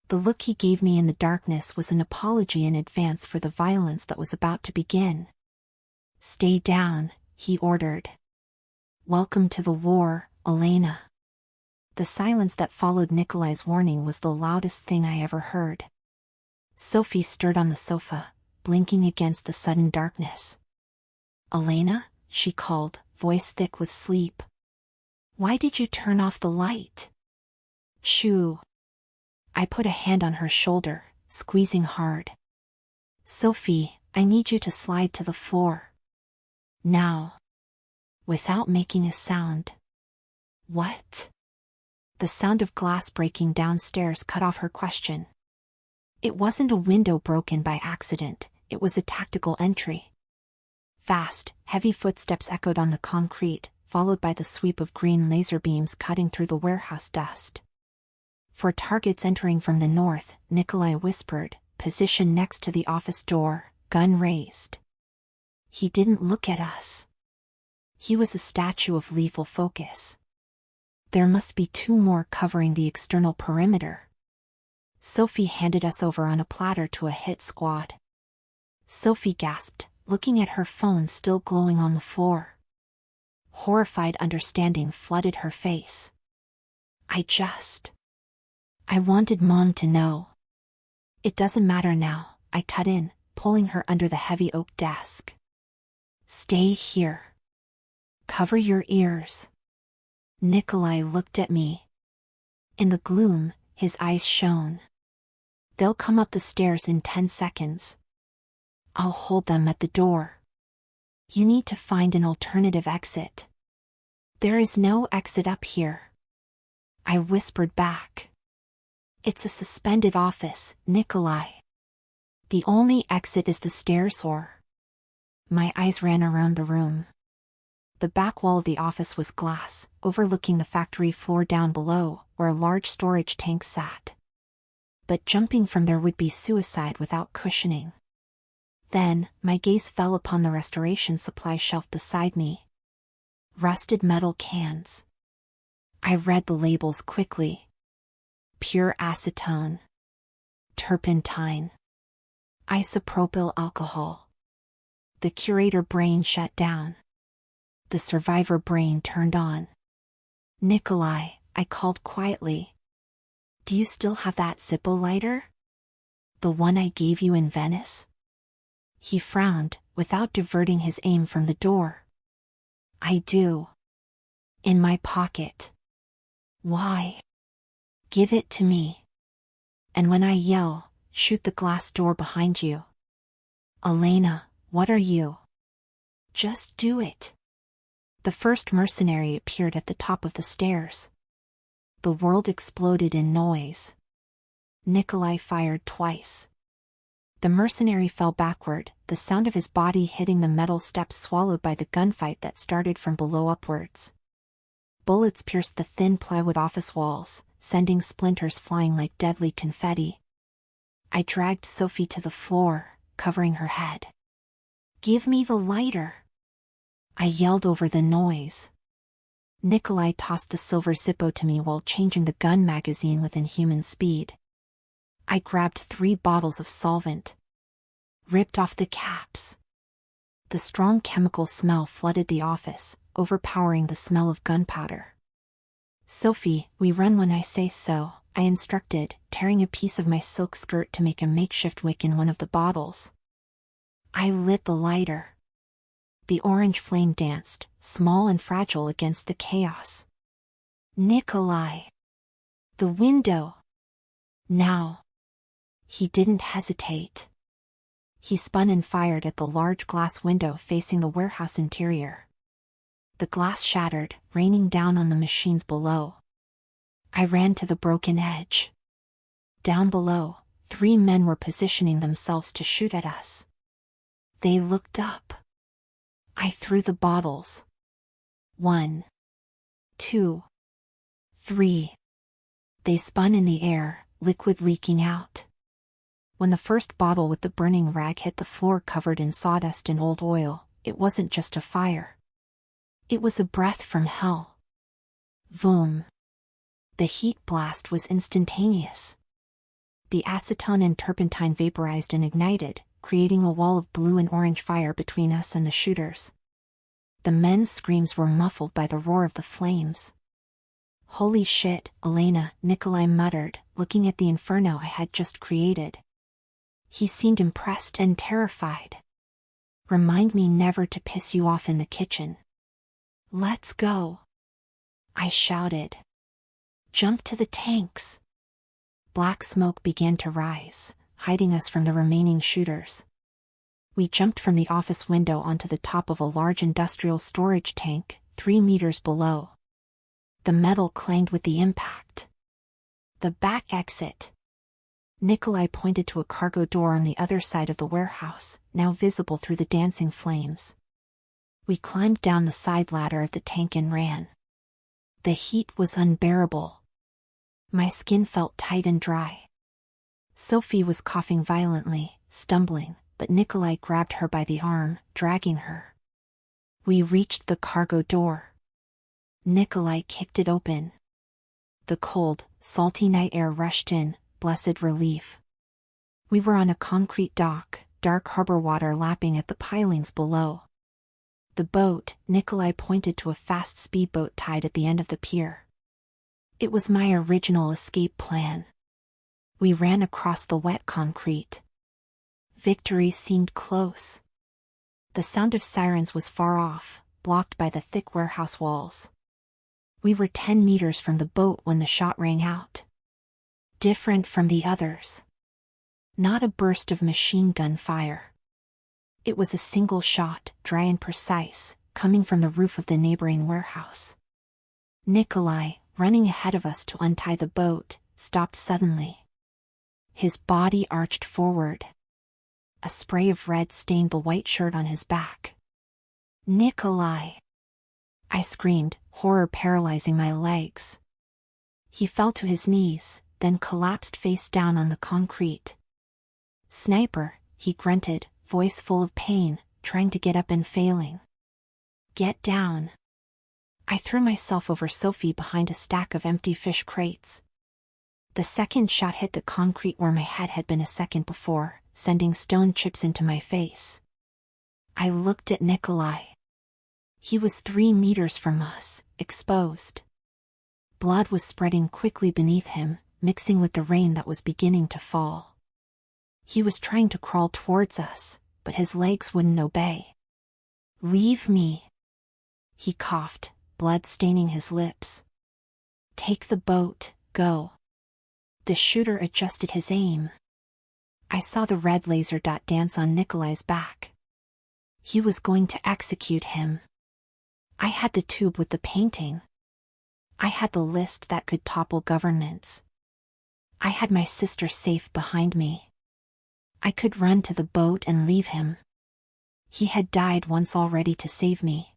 The look he gave me in the darkness was an apology in advance for the violence that was about to begin. Stay down, he ordered. Welcome to the war, Elena. The silence that followed Nikolai's warning was the loudest thing I ever heard. Sophie stirred on the sofa, blinking against the sudden darkness. Elena, she called, voice thick with sleep. Why did you turn off the light? Shoo. I put a hand on her shoulder, squeezing hard. Sophie, I need you to slide to the floor. Now. Without making a sound. What? The sound of glass breaking downstairs cut off her question. It wasn't a window broken by accident, it was a tactical entry. Fast, heavy footsteps echoed on the concrete, followed by the sweep of green laser beams cutting through the warehouse dust. For targets entering from the north, Nikolai whispered, position next to the office door, gun raised. He didn't look at us. He was a statue of lethal focus. There must be 2 more covering the external perimeter. Sophie handed us over on a platter to a hit squad. Sophie gasped, looking at her phone still glowing on the floor. Horrified understanding flooded her face. I wanted Mom to know. It doesn't matter now, I cut in, pulling her under the heavy oak desk. Stay here. Cover your ears. Nikolai looked at me. In the gloom, his eyes shone. They'll come up the stairs in 10 seconds. I'll hold them at the door. You need to find an alternative exit. There is no exit up here. I whispered back. It's a suspended office, Nikolai. The only exit is the stairs or... My eyes ran around the room. The back wall of the office was glass, overlooking the factory floor down below, where a large storage tank sat. But jumping from there would be suicide without cushioning. Then, my gaze fell upon the restoration supply shelf beside me. Rusted metal cans. I read the labels quickly. Pure acetone. Turpentine. Isopropyl alcohol. The curator brain shut down. The survivor brain turned on. Nikolai, I called quietly. Do you still have that Zippo lighter? The one I gave you in Venice? He frowned, without diverting his aim from the door. I do. In my pocket. Why? Give it to me. And when I yell, shoot the glass door behind you. Elena, what are you? Just do it. The first mercenary appeared at the top of the stairs. The world exploded in noise. Nikolai fired twice. The mercenary fell backward, the sound of his body hitting the metal steps swallowed by the gunfight that started from below upwards. Bullets pierced the thin plywood office walls, sending splinters flying like deadly confetti. I dragged Sophie to the floor, covering her head. Give me the lighter. I yelled over the noise. Nikolai tossed the silver Zippo to me while changing the gun magazine with inhuman speed. I grabbed 3 bottles of solvent. Ripped off the caps. The strong chemical smell flooded the office, overpowering the smell of gunpowder. Sophie, we run when I say so, I instructed, tearing a piece of my silk skirt to make a makeshift wick in one of the bottles. I lit the lighter. The orange flame danced, small and fragile against the chaos. Nikolai. The window. Now. He didn't hesitate. He spun and fired at the large glass window facing the warehouse interior. The glass shattered, raining down on the machines below. I ran to the broken edge. Down below, 3 men were positioning themselves to shoot at us. They looked up. I threw the bottles. 1. 2. 3. They spun in the air, liquid leaking out. When the first bottle with the burning rag hit the floor covered in sawdust and old oil, it wasn't just a fire. It was a breath from hell. Vroom. The heat blast was instantaneous. The acetone and turpentine vaporized and ignited, creating a wall of blue and orange fire between us and the shooters. The men's screams were muffled by the roar of the flames. "Holy shit, Elena," Nikolai muttered, looking at the inferno I had just created. He seemed impressed and terrified. "Remind me never to piss you off in the kitchen." "Let's go," I shouted. "Jump to the tanks." Black smoke began to rise, hiding us from the remaining shooters. We jumped from the office window onto the top of a large industrial storage tank, 3 meters below. The metal clanged with the impact. "The back exit." Nikolai pointed to a cargo door on the other side of the warehouse, now visible through the dancing flames. We climbed down the side ladder of the tank and ran. The heat was unbearable. My skin felt tight and dry. Sophie was coughing violently, stumbling, but Nikolai grabbed her by the arm, dragging her. We reached the cargo door. Nikolai kicked it open. The cold, salty night air rushed in, blessed relief. We were on a concrete dock, dark harbor water lapping at the pilings below. The boat, Nikolai pointed to a fast speedboat tied at the end of the pier. It was my original escape plan. We ran across the wet concrete. Victory seemed close. The sound of sirens was far off, blocked by the thick warehouse walls. We were 10 meters from the boat when the shot rang out. Different from the others. Not a burst of machine gun fire. It was a single shot, dry and precise, coming from the roof of the neighboring warehouse. Nikolai, running ahead of us to untie the boat, stopped suddenly. His body arched forward. A spray of red stained the white shirt on his back. "Nikolai!" I screamed, horror paralyzing my legs. He fell to his knees, then collapsed face down on the concrete. "Sniper," he grunted, voice full of pain, trying to get up and failing. "Get down." I threw myself over Sophie behind a stack of empty fish crates. The second shot hit the concrete where my head had been a second before, sending stone chips into my face. I looked at Nikolai. He was 3 meters from us, exposed. Blood was spreading quickly beneath him, mixing with the rain that was beginning to fall. He was trying to crawl towards us, but his legs wouldn't obey. "Leave me," he coughed, blood staining his lips. "Take the boat, go." The shooter adjusted his aim. I saw the red laser dot dance on Nikolai's back. He was going to execute him. I had the tube with the painting. I had the list that could topple governments. I had my sister safe behind me. I could run to the boat and leave him. He had died once already to save me.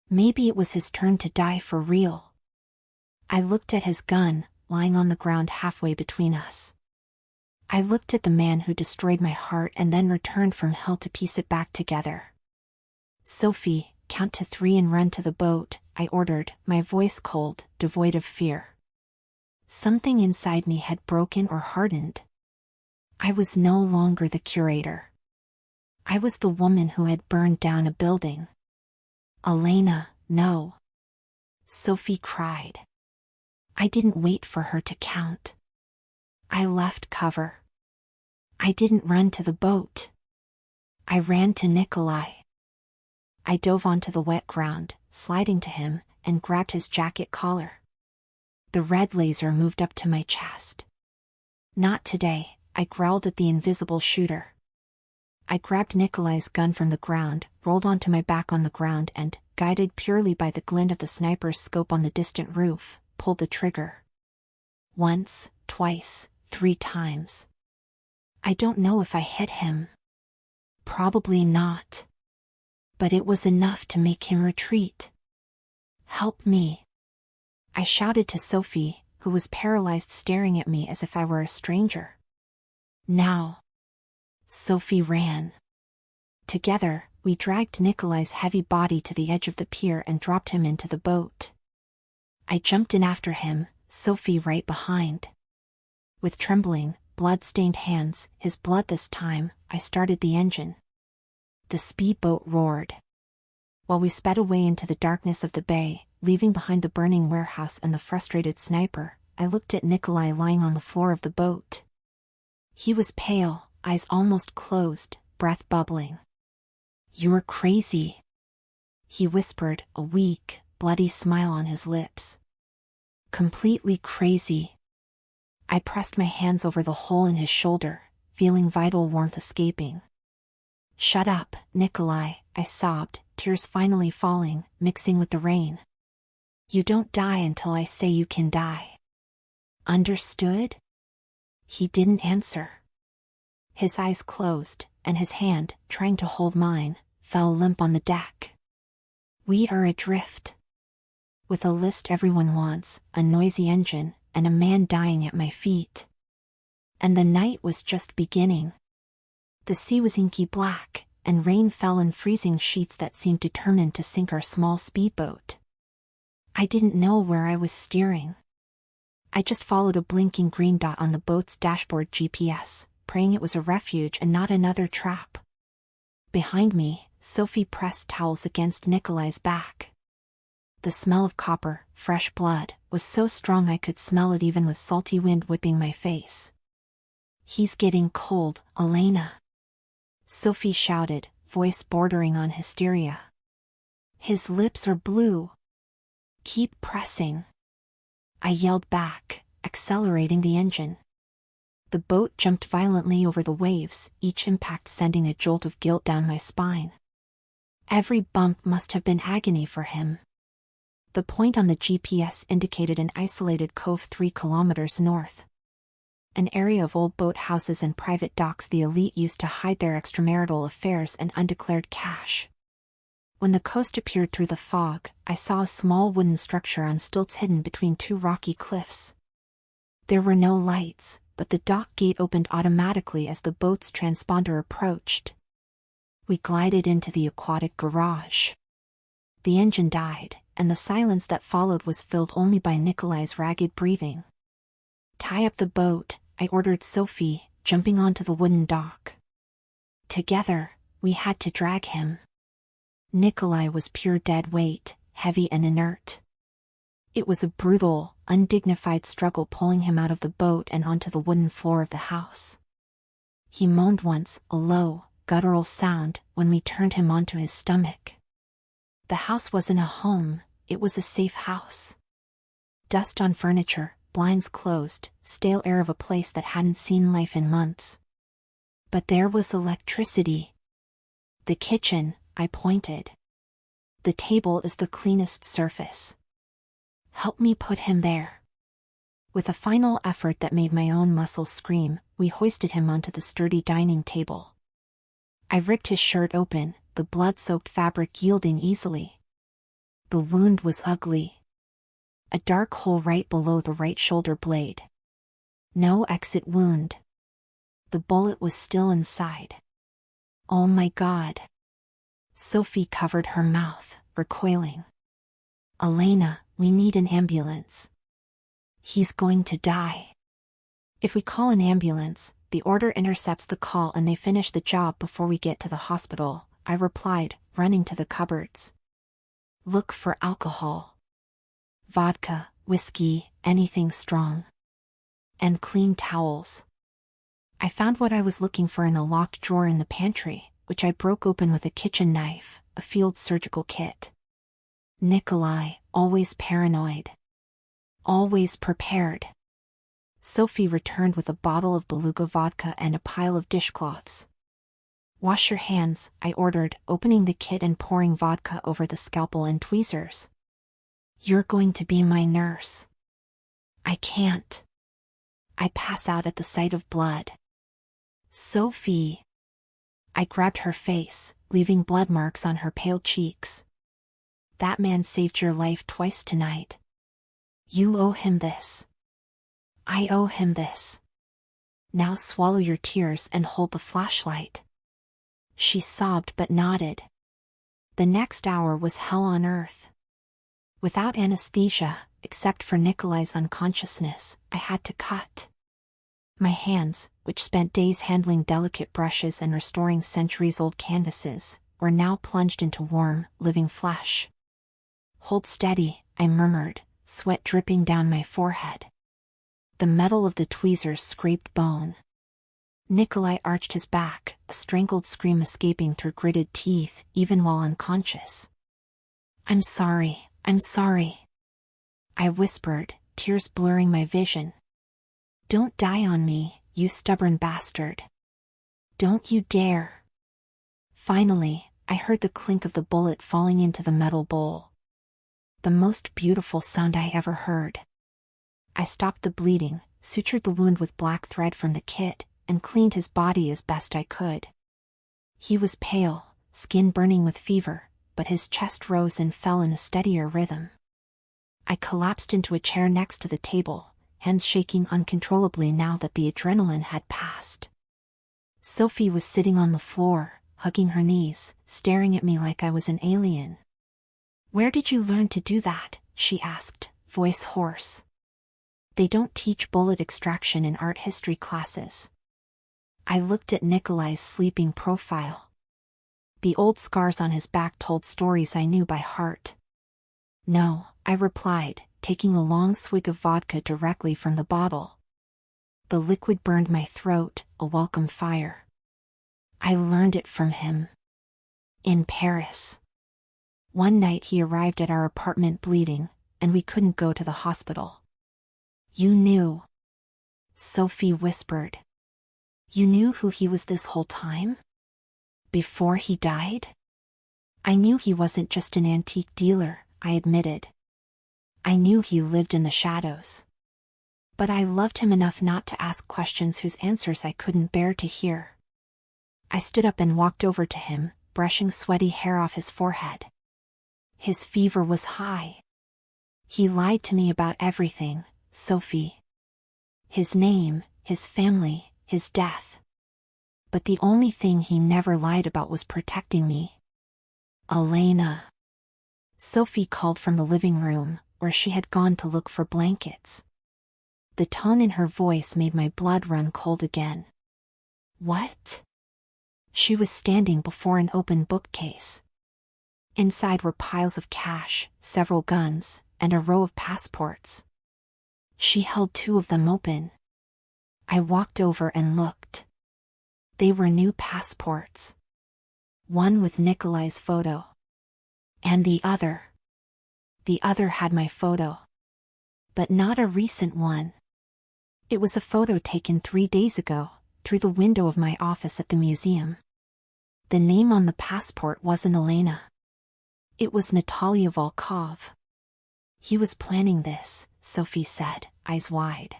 Maybe it was his turn to die for real. I looked at his gun, lying on the ground halfway between us. I looked at the man who destroyed my heart and then returned from hell to piece it back together. "Sophie, count to 3 and run to the boat," I ordered, my voice cold, devoid of fear. Something inside me had broken or hardened. I was no longer the curator. I was the woman who had burned down a building. "Elena, no!" Sophie cried. I didn't wait for her to count. I left cover. I didn't run to the boat. I ran to Nikolai. I dove onto the wet ground, sliding to him, and grabbed his jacket collar. The red laser moved up to my chest. "Not today," I growled at the invisible shooter. I grabbed Nikolai's gun from the ground, rolled onto my back on the ground and, guided purely by the glint of the sniper's scope on the distant roof, pulled the trigger. Once, twice, 3 times. I don't know if I hit him. Probably not. But it was enough to make him retreat. "Help me," I shouted to Sophie, who was paralyzed, staring at me as if I were a stranger. Now. Sophie ran. Together, we dragged Nikolai's heavy body to the edge of the pier and dropped him into the boat. I jumped in after him, Sophie right behind. With trembling, blood-stained hands, his blood this time, I started the engine. The speedboat roared. While we sped away into the darkness of the bay, leaving behind the burning warehouse and the frustrated sniper, I looked at Nikolai lying on the floor of the boat. He was pale, eyes almost closed, breath bubbling. "You're crazy," he whispered, a weak, bloody smile on his lips. "Completely crazy." I pressed my hands over the hole in his shoulder, feeling vital warmth escaping. "Shut up, Nikolai," I sobbed, tears finally falling, mixing with the rain. "You don't die until I say you can die. Understood?" He didn't answer. His eyes closed, and his hand, trying to hold mine, fell limp on the deck. We are adrift. With a list everyone wants, a noisy engine, and a man dying at my feet. And the night was just beginning. The sea was inky black, and rain fell in freezing sheets that seemed determined to sink our small speedboat. I didn't know where I was steering. I just followed a blinking green dot on the boat's dashboard GPS, praying it was a refuge and not another trap. Behind me, Sophie pressed towels against Nikolai's back. The smell of copper, fresh blood, was so strong I could smell it even with salty wind whipping my face. "He's getting cold, Elena," Sophie shouted, voice bordering on hysteria. "His lips are blue. Keep pressing." I yelled back, accelerating the engine. The boat jumped violently over the waves, each impact sending a jolt of guilt down my spine. Every bump must have been agony for him. The point on the GPS indicated an isolated cove 3 kilometers north. An area of old boathouses and private docks the elite used to hide their extramarital affairs and undeclared cash. When the coast appeared through the fog, I saw a small wooden structure on stilts hidden between two rocky cliffs. There were no lights, but the dock gate opened automatically as the boat's transponder approached. We glided into the aquatic garage. The engine died, and the silence that followed was filled only by Nikolai's ragged breathing. "Tie up the boat," I ordered Sophie, jumping onto the wooden dock. Together, we had to drag him. Nikolai was pure dead weight, heavy and inert. It was a brutal, undignified struggle pulling him out of the boat and onto the wooden floor of the house. He moaned once, a low, guttural sound, when we turned him onto his stomach. The house wasn't a home, it was a safe house. Dust on furniture, blinds closed, stale air of a place that hadn't seen life in months. But there was electricity. "The kitchen," I pointed. "The table is the cleanest surface. Help me put him there." With a final effort that made my own muscles scream, we hoisted him onto the sturdy dining table. I ripped his shirt open, the blood-soaked fabric yielding easily. The wound was ugly. A dark hole right below the right shoulder blade. No exit wound. The bullet was still inside. "Oh my God." Sophie covered her mouth, recoiling. "Elena, we need an ambulance. He's going to die." "If we call an ambulance, the order intercepts the call and they finish the job before we get to the hospital," I replied, running to the cupboards. "Look for alcohol. Vodka, whiskey, anything strong. And clean towels." I found what I was looking for in a locked drawer in the pantry, which I broke open with a kitchen knife, a field surgical kit. Nikolai, always paranoid. Always prepared. Sophie returned with a bottle of beluga vodka and a pile of dishcloths. "Wash your hands," I ordered, opening the kit and pouring vodka over the scalpel and tweezers. "You're going to be my nurse." "I can't. I pass out at the sight of blood." "Sophie." I grabbed her face, leaving blood marks on her pale cheeks. "That man saved your life twice tonight. You owe him this. I owe him this. Now swallow your tears and hold the flashlight. She sobbed but nodded. The next hour was hell on earth. Without anesthesia, except for Nikolai's unconsciousness, I had to cut. My hands, which spent days handling delicate brushes and restoring centuries-old canvases, were now plunged into warm, living flesh. Hold steady, I murmured, sweat dripping down my forehead. The metal of the tweezers scraped bone. Nikolai arched his back, a strangled scream escaping through gritted teeth, even while unconscious. I'm sorry, I'm sorry. I whispered, tears blurring my vision. Don't die on me, you stubborn bastard. Don't you dare. Finally, I heard the clink of the bullet falling into the metal bowl. The most beautiful sound I ever heard. I stopped the bleeding, sutured the wound with black thread from the kit, and cleaned his body as best I could. He was pale, skin burning with fever, but his chest rose and fell in a steadier rhythm. I collapsed into a chair next to the table, hands shaking uncontrollably now that the adrenaline had passed. Sophie was sitting on the floor, hugging her knees, staring at me like I was an alien. Where did you learn to do that? She asked, voice hoarse. They don't teach bullet extraction in art history classes. I looked at Nikolai's sleeping profile. The old scars on his back told stories I knew by heart. No, I replied, taking a long swig of vodka directly from the bottle. The liquid burned my throat, a welcome fire. I learned it from him. In Paris. One night he arrived at our apartment bleeding, and we couldn't go to the hospital. You knew. Sophie whispered. You knew who he was this whole time? Before he died? I knew he wasn't just an antique dealer, I admitted. I knew he lived in the shadows. But I loved him enough not to ask questions whose answers I couldn't bear to hear. I stood up and walked over to him, brushing sweaty hair off his forehead. His fever was high. He lied to me about everything, Sophie. His name, his family, his death. But the only thing he never lied about was protecting me. Elena. Sophie called from the living room, where she had gone to look for blankets. The tone in her voice made my blood run cold again. What? She was standing before an open bookcase. Inside were piles of cash, several guns, and a row of passports. She held two of them open. I walked over and looked. They were new passports. One with Nikolai's photo. And the other. The other had my photo. But not a recent one. It was a photo taken 3 days ago, through the window of my office at the museum. The name on the passport wasn't Elena. It was Natalia Volkov. He was planning this, Sophie said, eyes wide.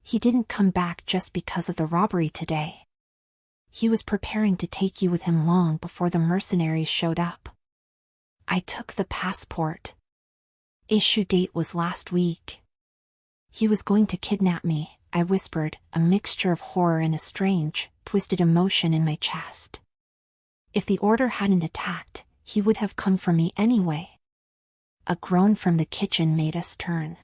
He didn't come back just because of the robbery today. He was preparing to take you with him long before the mercenaries showed up. I took the passport. Issue date was last week. He was going to kidnap me, I whispered, a mixture of horror and a strange, twisted emotion in my chest. If the order hadn't attacked, he would have come for me anyway. A groan from the kitchen made us turn.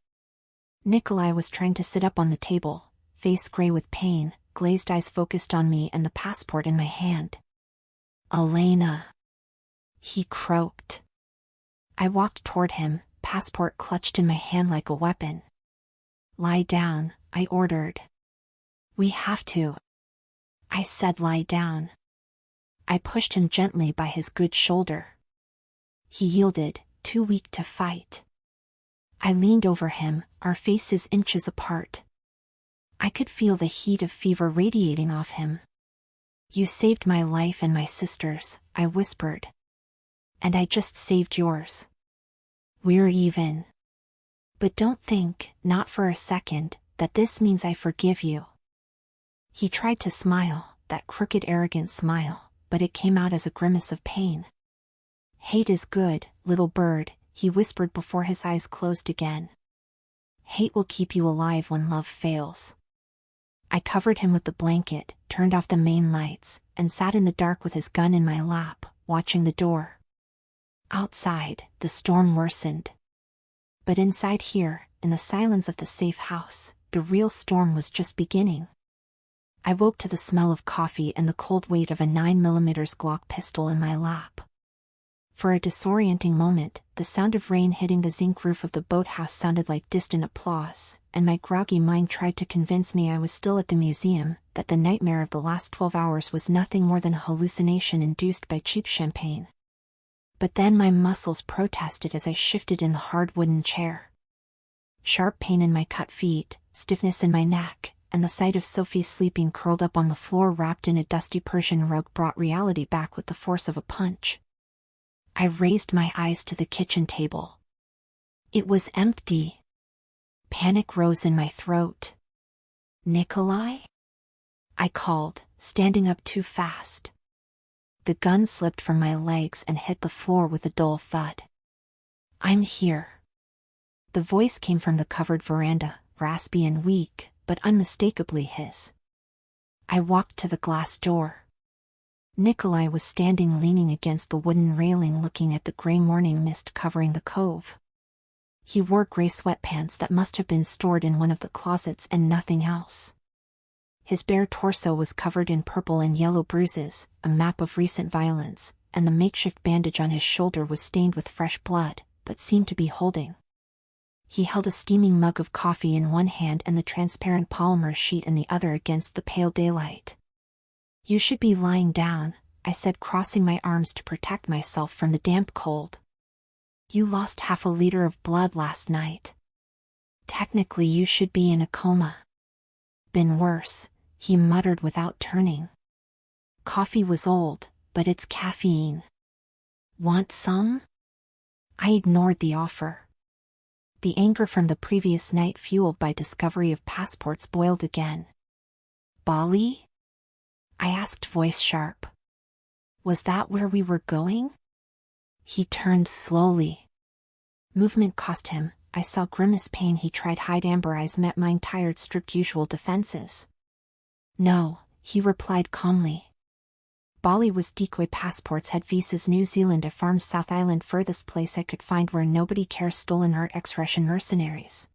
Nikolai was trying to sit up on the table, face gray with pain, glazed eyes focused on me and the passport in my hand. Elena. He croaked. I walked toward him, passport clutched in my hand like a weapon. Lie down, I ordered. We have to. I said lie down. I pushed him gently by his good shoulder. He yielded, too weak to fight. I leaned over him, our faces inches apart. I could feel the heat of fever radiating off him. You saved my life and my sister's, I whispered. And I just saved yours. We're even. But don't think, not for a second, that this means I forgive you. He tried to smile, that crooked arrogant smile, but it came out as a grimace of pain. Hate is good, little bird, he whispered before his eyes closed again. Hate will keep you alive when love fails. I covered him with the blanket, turned off the main lights, and sat in the dark with his gun in my lap, watching the door. Outside, the storm worsened. But inside here, in the silence of the safe house, the real storm was just beginning. I woke to the smell of coffee and the cold weight of a 9mm Glock pistol in my lap. For a disorienting moment, the sound of rain hitting the zinc roof of the boathouse sounded like distant applause, and my groggy mind tried to convince me I was still at the museum, that the nightmare of the last 12 hours was nothing more than a hallucination induced by cheap champagne. But then my muscles protested as I shifted in the hard wooden chair. Sharp pain in my cut feet, stiffness in my neck, and the sight of Sophie sleeping curled up on the floor wrapped in a dusty Persian rug brought reality back with the force of a punch. I raised my eyes to the kitchen table. It was empty. Panic rose in my throat. "Nikolai?" I called, standing up too fast. The gun slipped from my legs and hit the floor with a dull thud. "I'm here." The voice came from the covered veranda, raspy and weak, but unmistakably his. I walked to the glass door. Nikolai was standing leaning against the wooden railing looking at the gray morning mist covering the cove. He wore gray sweatpants that must have been stored in one of the closets and nothing else. His bare torso was covered in purple and yellow bruises, a map of recent violence, and the makeshift bandage on his shoulder was stained with fresh blood, but seemed to be holding. He held a steaming mug of coffee in one hand and the transparent polymer sheet in the other against the pale daylight. "You should be lying down," I said, crossing my arms to protect myself from the damp cold. "You lost half a liter of blood last night. Technically you should be in a coma." "Been worse," he muttered without turning. "Coffee was old, but it's caffeine. Want some?" I ignored the offer. The anger from the previous night fueled by discovery of passports boiled again. "Bali?" I asked, voice sharp. "Was that where we were going?" He turned slowly. Movement cost him. I saw grimace pain. He tried hide. Amber eyes met mine, tired, stripped usual defenses. "No," he replied calmly. Bali was decoy passports, had visas. New Zealand, a farm, South Island, furthest place I could find where nobody cares. Stolen art, ex-Russian mercenaries.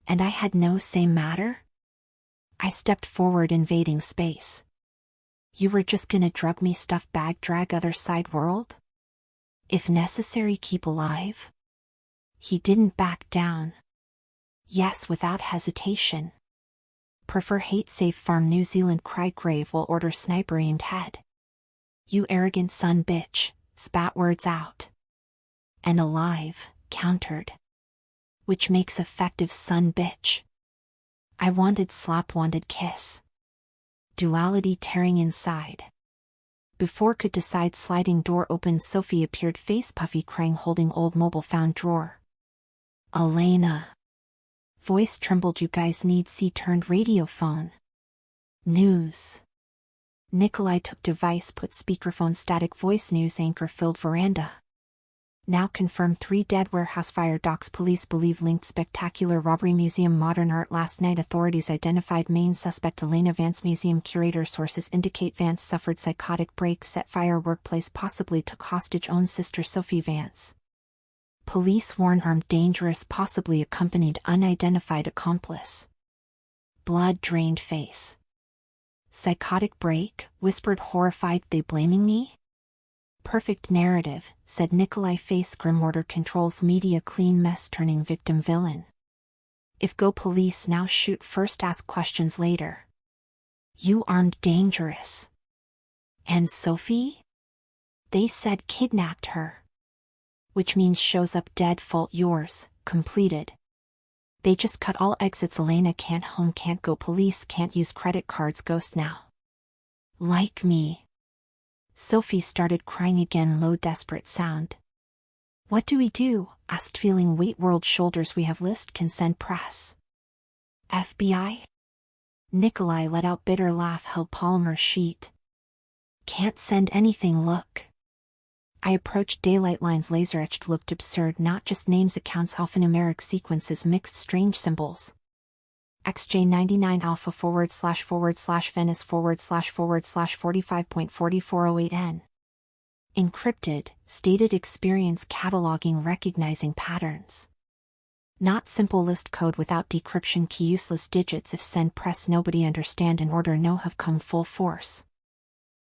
And I had no say matter? I stepped forward, invading space. "You were just gonna drug me, stuff bag, drag other side world? If necessary, keep alive?" He didn't back down. "Yes," without hesitation. "Prefer hate, safe farm, New Zealand, cry grave, will order sniper aimed head." "You arrogant son bitch," spat words out. "And alive," countered. "Which makes effective son bitch." I wanted slap, wanted kiss. Duality tearing inside. Before could decide, sliding door opened. Sophie appeared, face puffy, crying, holding old mobile found drawer. "Elena." Voice trembled. "You guys need see." Turned radio phone. "News." Nikolai took device, put speakerphone, static voice. "News anchor filled veranda. Now confirmed 3 dead, warehouse fire, docs, police believe linked, spectacular robbery, museum, modern art last night, authorities identified main suspect Elena Vance, museum curator, sources indicate Vance suffered psychotic break, set fire workplace, possibly took hostage own sister Sophie Vance. Police warn armed, dangerous, possibly accompanied, unidentified accomplice. Blood drained face. Psychotic break, whispered horrified, they blaming me? Perfect narrative, said Nikolai, face grim, order controls, media clean mess, turning victim villain. If go police now, shoot first, ask questions later. You armed, dangerous. And Sophie? They said kidnapped her. Which means shows up dead, fault yours, completed. They just cut all exits. Elena can't home, can't go, police can't use credit cards, ghost now. Like me. Sophie started crying again, low desperate sound. What do we do? Asked, feeling weight, world shoulders. We have list, consent, press. FBI? Nikolai let out bitter laugh, held polymer sheet. Can't send anything, look. I approached. Daylight lines laser-etched looked absurd, not just names, accounts, alphanumeric sequences, mixed strange symbols. XJ99 alpha // Venus / 45.4408N. Encrypted, stated experience cataloging, recognizing patterns. Not simple list code without decryption key, useless digits if send press nobody understand and order no have come full force.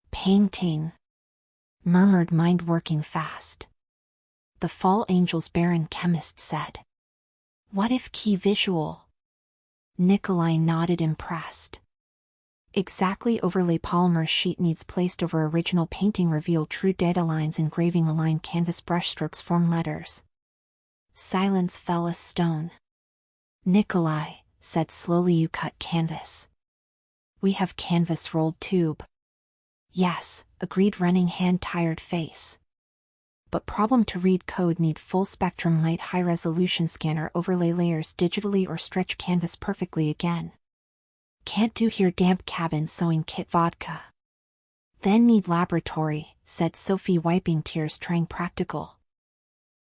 Painting. Murmured mind working fast. The fall angels barren chemist said. What if key visual? Nikolai nodded impressed. Exactly, overlay polymer sheet needs placed over original painting, reveal true data lines, engraving align canvas, brushstrokes form letters. Silence fell as stone. Nikolai said slowly, you cut canvas. We have canvas rolled tube. Yes, agreed, running hand, tired face. But problem to read code, need full spectrum light, high resolution scanner, overlay layers digitally or stretch canvas perfectly again. Can't do here, damp cabin, sewing kit, vodka. Then need laboratory, said Sophie, wiping tears, trying practical.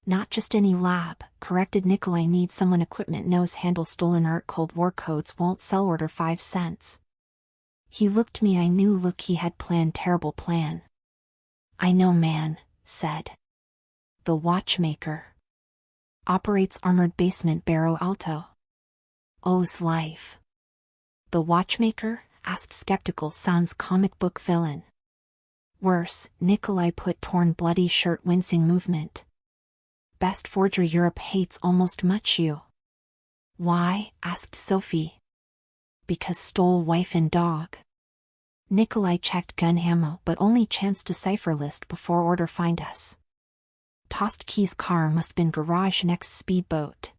Not just any lab, corrected Nikolai, need someone, equipment knows handle, stolen art, Cold War codes won't sell, order 5 cents. He looked me, I knew look he had planned, terrible plan. I know man, said. The watchmaker. Operates armored basement, Barrow Alto. Owes life. The watchmaker? Asked skeptical, sounds comic book villain. Worse, Nikolai put, torn bloody shirt, wincing movement. Best forger Europe hates, almost much you. Why? Asked Sophie. Because stole wife and dog. Nikolai checked gun ammo, but only chance decipher list before order find us. Tossed keys, car must been garage next speedboat.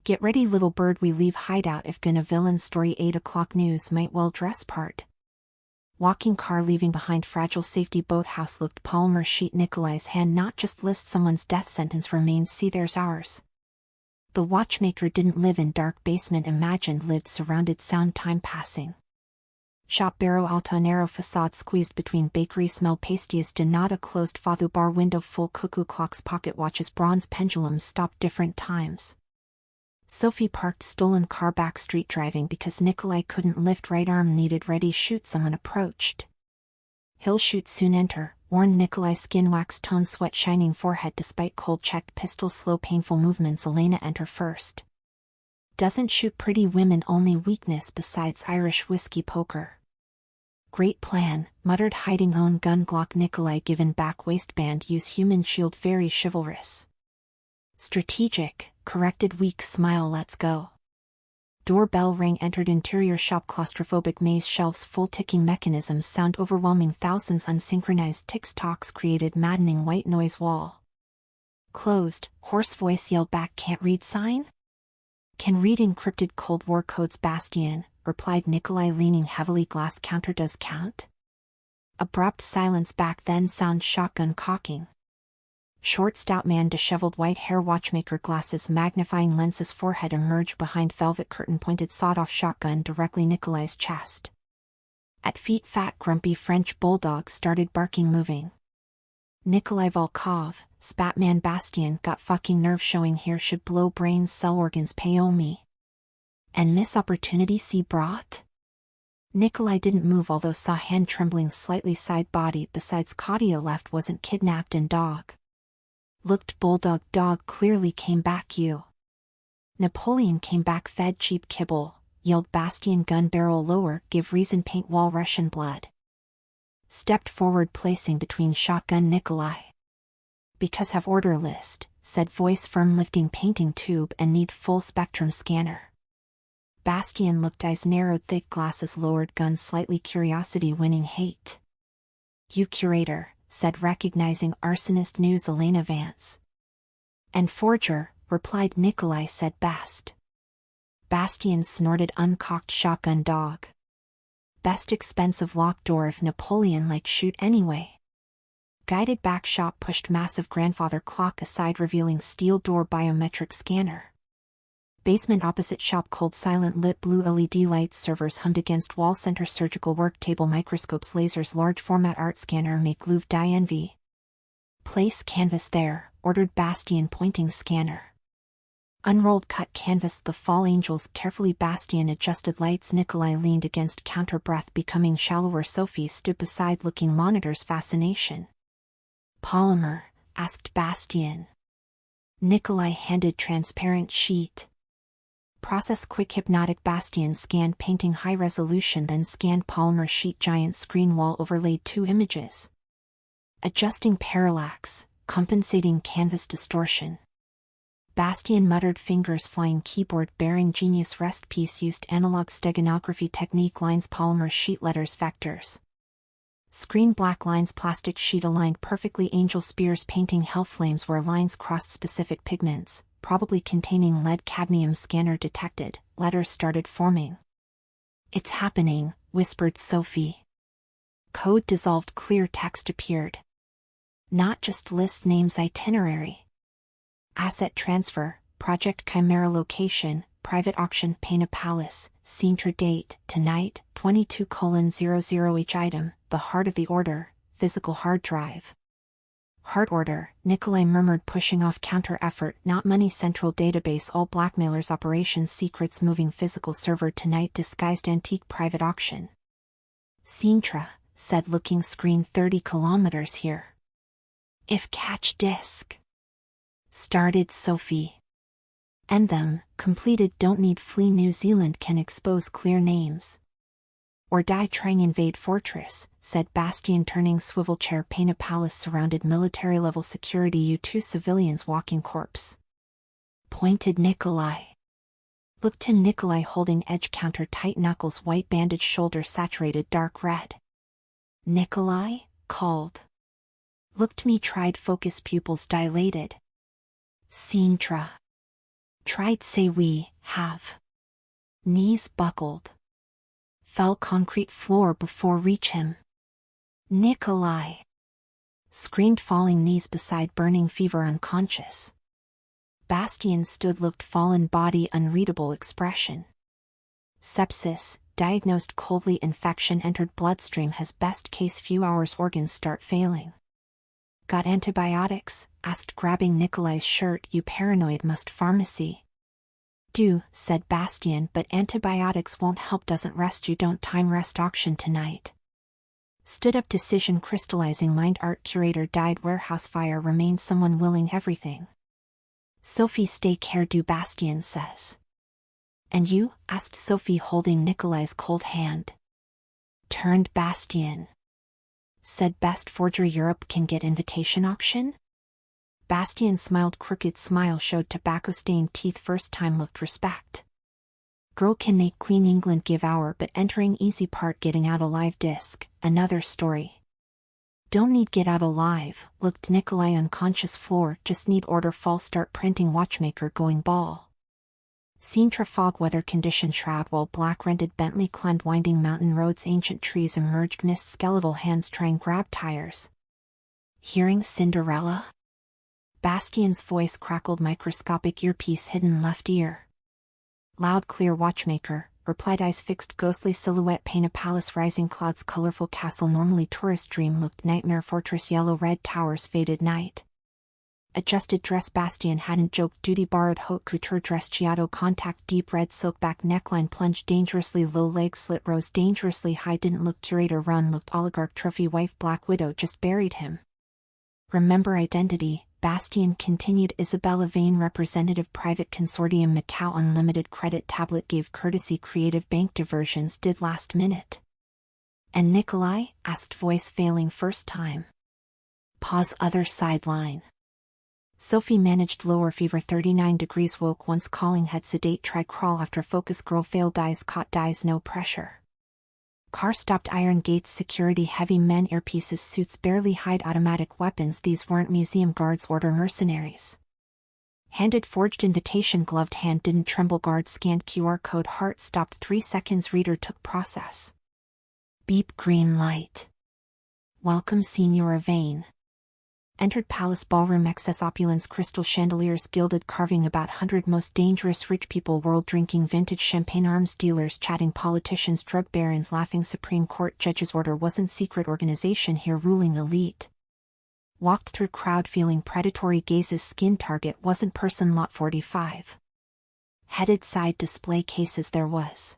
Get ready little bird, we leave hideout if gonna villain story, 8 o'clock news might well dress part. Walking car leaving behind fragile safety boathouse, looked polymer sheet, Nikolai's hand, not just list someone's death sentence remains, see there's ours. The watchmaker didn't live in dark basement, imagined lived surrounded, sound time passing. Shop, Barrow Alto, narrow facade squeezed between bakery, smell pasties, Donata closed, Fathu bar window full, cuckoo clocks, pocket watches, bronze pendulums stopped different times. Sophie parked stolen car, back street driving because Nikolai couldn't lift, right arm needed ready, shoot, someone approached. He'll shoot soon, enter, warned Nikolai, skin wax tone, sweat shining forehead despite cold, checked pistol, slow painful movements, Elena enter first. Doesn't shoot pretty women, only weakness besides Irish whiskey, poker. Great plan, muttered, hiding own gun, Glock, Nikolai given back, waistband, use human shield, very chivalrous. Strategic, corrected, weak smile, let's go. Doorbell rang, entered interior shop, claustrophobic maze, shelves full, ticking mechanisms, sound overwhelming, thousands unsynchronized ticks, talks created, maddening white noise, wall. Closed, hoarse voice yelled back, can't read sign? Can read encrypted Cold War codes, Bastion, replied Nikolai, leaning heavily, glass counter does count? Abrupt silence back, then sound shotgun cocking. Short stout man, disheveled white hair, watchmaker glasses, magnifying lenses, forehead emerged behind velvet curtain, pointed sawed-off shotgun directly Nikolai's chest. At feet, fat grumpy French bulldog started barking, moving. Nikolai Volkov, Spatman, Bastion, got fucking nerve showing here, should blow brains, cell organs, pay me. And miss opportunity, see brought? Nikolai didn't move, although saw hand trembling slightly, side body besides Claudia left wasn't kidnapped, and dog. Looked bulldog, dog clearly came back, you. Napoleon came back, fed cheap kibble, yelled Bastion, gun barrel lower, give reason, paint wall, Russian blood. Stepped forward, placing between shotgun, Nikolai. Because have order list, said voice firm, lifting painting tube and need full spectrum scanner. Bastion looked, eyes narrowed, thick glasses lowered, gun slightly, curiosity winning hate. You curator, said recognizing arsonist news, Elena Vance. And forger, replied Nikolai, said Bast. Bastion snorted, uncocked shotgun, dog. Best expensive locked door, if Napoleon like shoot anyway. Guided back shop, pushed massive grandfather clock aside, revealing steel door, biometric scanner. Basement opposite shop, cold silent lit, blue LED lights, servers hummed against wall, center surgical work table, microscopes, lasers, large format art scanner, make Louvre die envy. Place canvas there, ordered Bastien, pointing scanner. Unrolled cut canvas. The fall angels carefully. Bastien adjusted lights. Nikolai leaned against counter, breath becoming shallower. Sophie stood beside, looking monitors. Fascination. Polymer? Asked Bastien. Nikolai handed transparent sheet. Process quick. Hypnotic. Bastien scanned painting high resolution, then scanned polymer sheet. Giant screen wall overlaid 2 images. Adjusting parallax, compensating canvas distortion. Bastien muttered, fingers flying. Keyboard bearing. Genius. Rest piece used analog steganography technique. Lines polymer sheet. Letters vectors. Screen black lines. Plastic sheet aligned perfectly. Angel spears. Painting hell flames where lines crossed. Specific pigments, probably containing lead cadmium. Scanner detected. Letters started forming. It's happening, whispered Sophie. Code dissolved. Clear text appeared. Not just list names. Itinerary. Asset transfer, Project Chimera. Location, private auction. Pena Palace. Sintra. Date, tonight, 22:00. Each item, the heart of the order, physical hard drive. Heart order, Nikolai murmured, pushing off. Counter effort, not money. Central database. All blackmailers. Operations secrets. Moving physical server. Tonight. Disguised antique. Private auction. Sintra, said, looking. Screen 30 kilometers here. If catch disk. Started Sophie. End them, completed. Don't need flee. New Zealand can expose clear names. Or die trying invade fortress, said Bastien, turning swivel chair. Pena Palace surrounded. Military level security. You 2 civilians. Walking corpse. Pointed Nikolai. Looked him. Nikolai holding edge. Counter tight knuckles. White bandage. Shoulder saturated dark red. Nikolai, called. Looked me. Tried focus. Pupils dilated. Sintra. Tried say we have. Knees buckled. Fell concrete floor before reach him. Nikolai. Screamed, falling. Knees beside burning fever. Unconscious. Bastien stood, looked. Fallen body. Unreadable expression. Sepsis, diagnosed coldly. Infection entered bloodstream. Has best case few hours. Organs start failing. Got antibiotics? Asked, grabbing Nikolai's shirt. You paranoid. Must pharmacy. Do, said Bastien, but antibiotics won't help. Doesn't rest you. Don't time rest. Auction tonight. Stood up. Decision crystallizing. Mind. Art curator died. Warehouse fire. Remains someone willing. Everything. Sophie stay care. Do, Bastien says. And you? Asked Sophie, holding Nikolai's cold hand. Turned Bastien. Said best forger Europe can get invitation auction? Bastien smiled. Crooked smile showed tobacco-stained teeth. First time. Looked respect. Girl can make Queen England give hour, but entering easy part. Getting out alive. Disc, another story. Don't need get out alive. Looked Nikolai. Unconscious floor. Just need order. Fall start printing. Watchmaker going ball. Sintra. Fog weather condition. Shrab while black rented. Bentley climbed winding mountain roads. Ancient trees emerged. Mist. Skeletal hands trying grab tires. Hearing Cinderella? Bastien's voice crackled. Microscopic earpiece hidden left ear. Loud clear. Watchmaker, replied. Eyes fixed. Ghostly silhouette. Pena Palace. Rising clouds. Colorful castle. Normally tourist dream. Looked nightmare. Fortress. Yellow red towers. Faded night. Adjusted dress. Bastien hadn't joked. Duty. Borrowed haute couture dress. Giotto contact. Deep red silk back. Neckline. Plunged dangerously low. Leg slit. Rose dangerously high. Didn't look curator. Run. Looked oligarch. Trophy wife. Black widow. Just buried him. Remember identity. Bastien continued. Isabella Vane. Representative. Private consortium. Macau. Unlimited credit. Tablet. Gave courtesy. Creative bank diversions. Did last minute. And Nikolai? Asked, voice failing. First time. Pause. Other sideline. Sophie managed. Lower fever. 39 degrees. Woke once calling. Had sedate. Try crawl after focus. Girl failed. Dies. Caught. Dies. No pressure. Car stopped. Iron gates. Security. Heavy men. Earpieces. Suits barely hide. Automatic weapons. These weren't museum guards. Order mercenaries. Handed. Forged invitation. Gloved hand didn't tremble. Guard scanned QR code. Heart stopped. 3 seconds. Reader took process. Beep. Green light. Welcome Signora Vane. Entered palace ballroom. Excess opulence. Crystal chandeliers. Gilded carving. About 100 most dangerous rich people world. Drinking vintage champagne. Arms dealers chatting. Politicians. Drug barons laughing. Supreme Court judges. Order wasn't secret. Organization here ruling elite. walked through crowd feeling predatory gazes. Skin target wasn't person lot 45. Headed side display cases there was.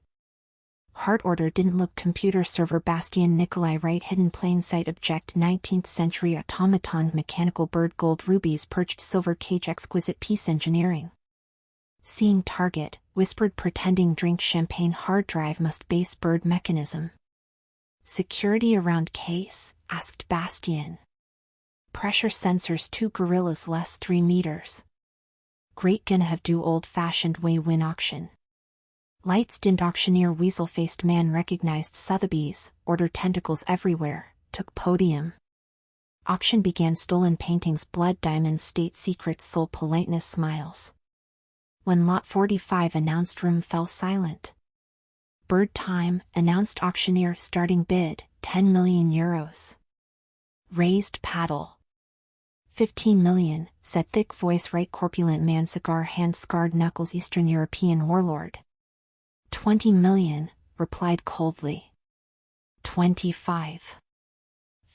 Heart order didn't look computer server Bastian Nikolai right hidden plain sight object 19th century automaton mechanical bird gold rubies perched silver cage exquisite piece engineering. Seeing target, whispered pretending drink champagne hard drive must base bird mechanism. Security around case? Asked Bastian. Pressure sensors 2 gorillas less 3 meters. Great gonna have do old-fashioned way win auction. Lights dimmed auctioneer weasel-faced man recognized Sotheby's, order tentacles everywhere, took podium. Auction began stolen paintings blood diamonds state secrets sold politeness smiles. When lot 45 announced room fell silent. Bird time, announced auctioneer starting bid, 10 million euros. Raised paddle. 15 million, said thick voice right corpulent man cigar hand scarred knuckles Eastern European warlord. 20 million, replied coldly. 25.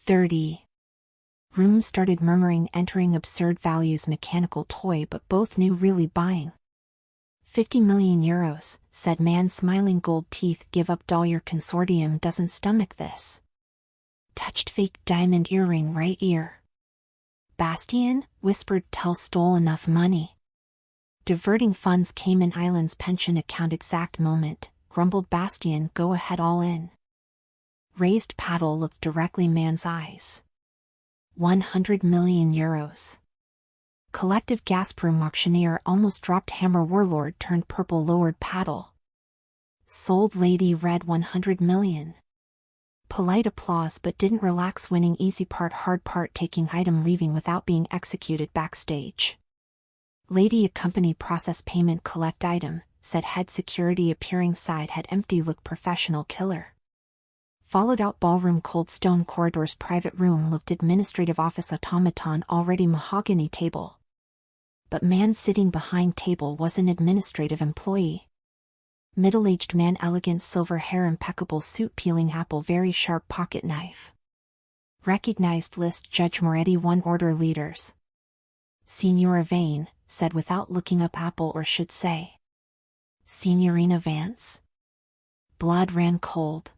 30. Room started murmuring entering absurd values mechanical toy but both knew really buying. 50 million euros, said man smiling gold teeth give up doll your consortium doesn't stomach this. Touched fake diamond earring right ear. Bastian, whispered tell stole enough money. Diverting funds Cayman Islands pension account exact moment, grumbled Bastian go ahead all in. Raised paddle looked directly man's eyes. 100 million euros. Collective gasp room auctioneer almost dropped hammer warlord turned purple lowered paddle. Sold lady read 100 million. Polite applause but didn't relax winning easy part hard part taking item leaving without being executed backstage. Lady accompany process payment collect item, said head security appearing side head empty look professional killer. Followed out ballroom cold stone corridors private room looked administrative office automaton already mahogany table. But man sitting behind table was an administrative employee. Middle-aged man elegant silver hair impeccable suit peeling apple very sharp pocket knife. Recognized list Judge Moretti 1 order leaders. Signora Vane, said without looking up apple or should say. Signorina Vance? Blood ran cold.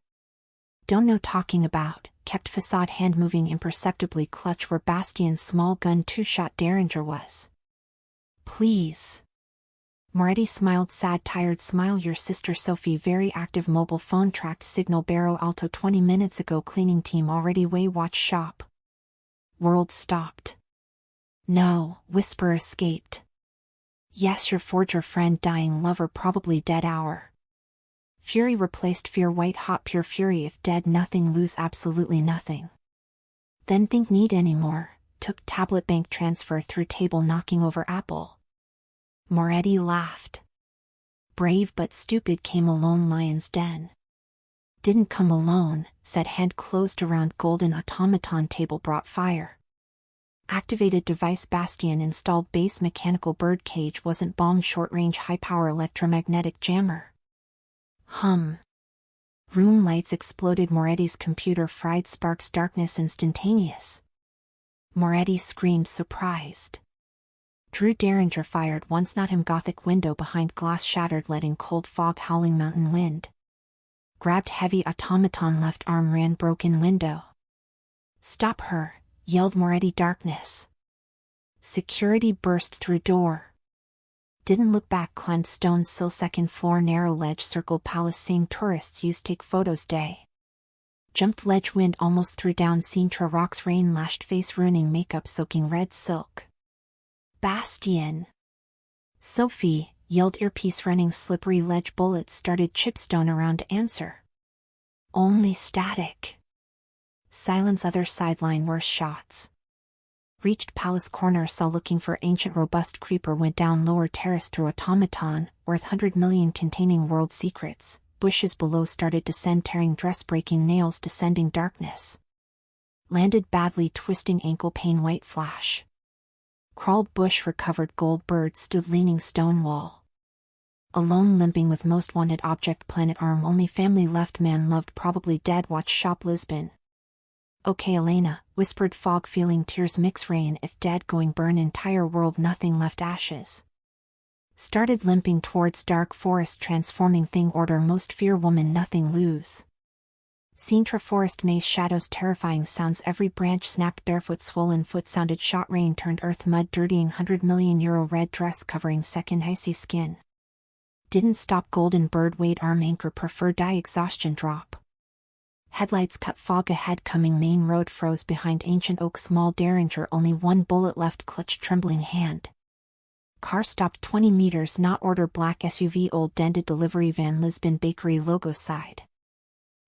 Don't know talking about, kept facade hand moving imperceptibly clutch where Bastian's small gun 2-shot Derringer was. Please. Moretti smiled sad tired smile your sister Sophie very active mobile phone tracked signal Barrow Alto 20 minutes ago cleaning team already way watch shop. World stopped. No, whisper escaped. Yes your forger friend dying lover probably dead hour. Fury replaced fear white hot pure fury if dead nothing lose absolutely nothing. Then think need anymore, took tablet bank transfer through table knocking over apple. Moretti laughed. Brave but stupid came alone lion's den. Didn't come alone, said hand closed around golden automaton table brought fire. Activated device Bastian installed base mechanical bird cage wasn't bomb short range high power electromagnetic jammer. Hum. Room lights exploded Moretti's computer fried sparks darkness instantaneous. Moretti screamed surprised. Drew Derringer fired once not him Gothic window behind glass shattered letting cold fog howling mountain wind. Grabbed heavy automaton left arm ran broken window. Stop her, yelled Moretti darkness. Security burst through door. Didn't look back climbed stone sill second floor narrow ledge circled palace seeing tourists use take photos day. Jumped ledge wind almost threw down Sintra rocks rain lashed face ruining makeup soaking red silk. Bastian. Sophie, yelled earpiece running slippery ledge bullets started chipstone around to answer. Only static. Silence other sideline worse shots. Reached palace corner saw looking for ancient robust creeper went down lower terrace through automaton, worth 100 million containing world secrets, bushes below started descend tearing dress breaking nails descending darkness. Landed badly twisting ankle pain white flash. Crawled bush recovered gold bird stood leaning stone wall. Alone limping with most wanted object planet arm only family left man loved probably dead watch shop Lisbon. Okay Elena, whispered Fog, feeling tears mix rain. If dead going burn entire world, nothing left ashes. Started limping towards dark forest, transforming thing order most fear woman, nothing lose. Sintra forest maze shadows, terrifying sounds, every branch snapped, barefoot swollen foot sounded, shot rain turned earth mud, dirtying €100 million red dress covering second icy skin. Didn't stop, golden bird wait, arm anchor, prefer die, exhaustion drop. Headlights cut, fog ahead coming, main road froze behind ancient oak, small derringer, only one bullet left, clutch trembling hand. Car stopped 20 meters, not order, black SUV, old dented delivery van, Lisbon bakery logo side.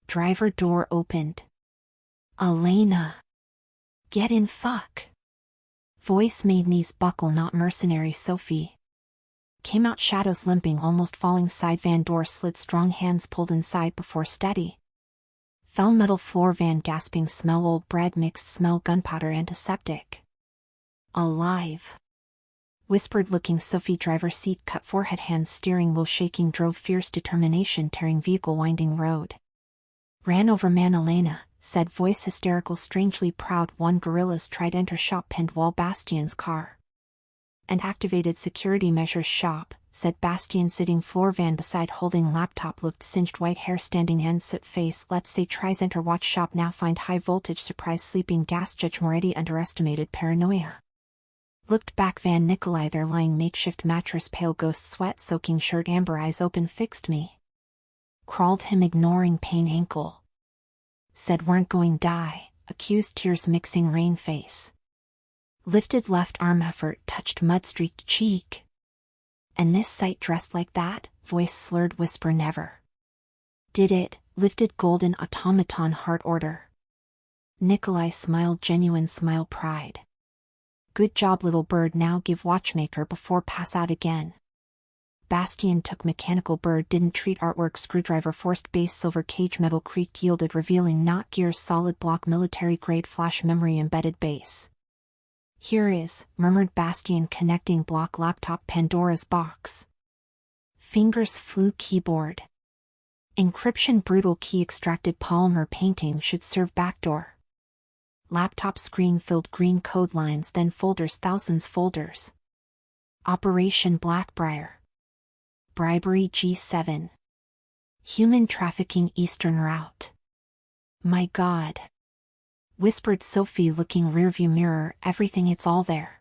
Driver door opened. Elena. Get in, fuck. Voice made knees buckle, not mercenary, Sophie. Came out, shadows limping, almost falling, side van door slid, strong hands pulled inside before steady. Fell metal floor, van gasping, smell old bread, mixed smell, gunpowder, antiseptic. Alive. Whispered looking Sophie, driver seat cut, forehead, hands steering wheel shaking, drove fierce determination, tearing vehicle, winding road. Ran over man, Elena, said voice hysterical, strangely proud, one guerrillas tried enter shop, pinned wall, Bastian's car. And activated security measures shop, said Bastian, sitting floor, van beside holding laptop, looked singed, white hair standing end, soot face, let's say tries enter watch shop, now find high voltage, surprise sleeping gas, Judge Moretti underestimated paranoia. Looked back, van Nikolai there lying, makeshift mattress, pale ghost, sweat soaking shirt, amber eyes open, fixed me. Crawled him, ignoring pain, ankle. Said weren't going die, accused, tears mixing, rain face. Lifted left arm, effort, touched mud streaked cheek. And this sight, dressed like that, voice slurred, whisper never. Did it, lifted golden automaton, heart order. Nikolai smiled, genuine smile, pride. Good job little bird, now give watchmaker before pass out again. Bastian took mechanical bird, didn't treat artwork, screwdriver forced base, silver cage, metal creaked, yielded, revealing not gears, solid block, military grade, flash memory, embedded base. Here is, murmured Bastian, connecting block, laptop, Pandora's box. Fingers flew, keyboard. Encryption, brutal key extracted, polymer painting should serve backdoor. Laptop screen filled, green code lines, then folders, thousands folders. Operation Blackbriar. Bribery G7. Human trafficking, Eastern route. My God. Whispered Sophie, looking rearview mirror, everything, it's all there.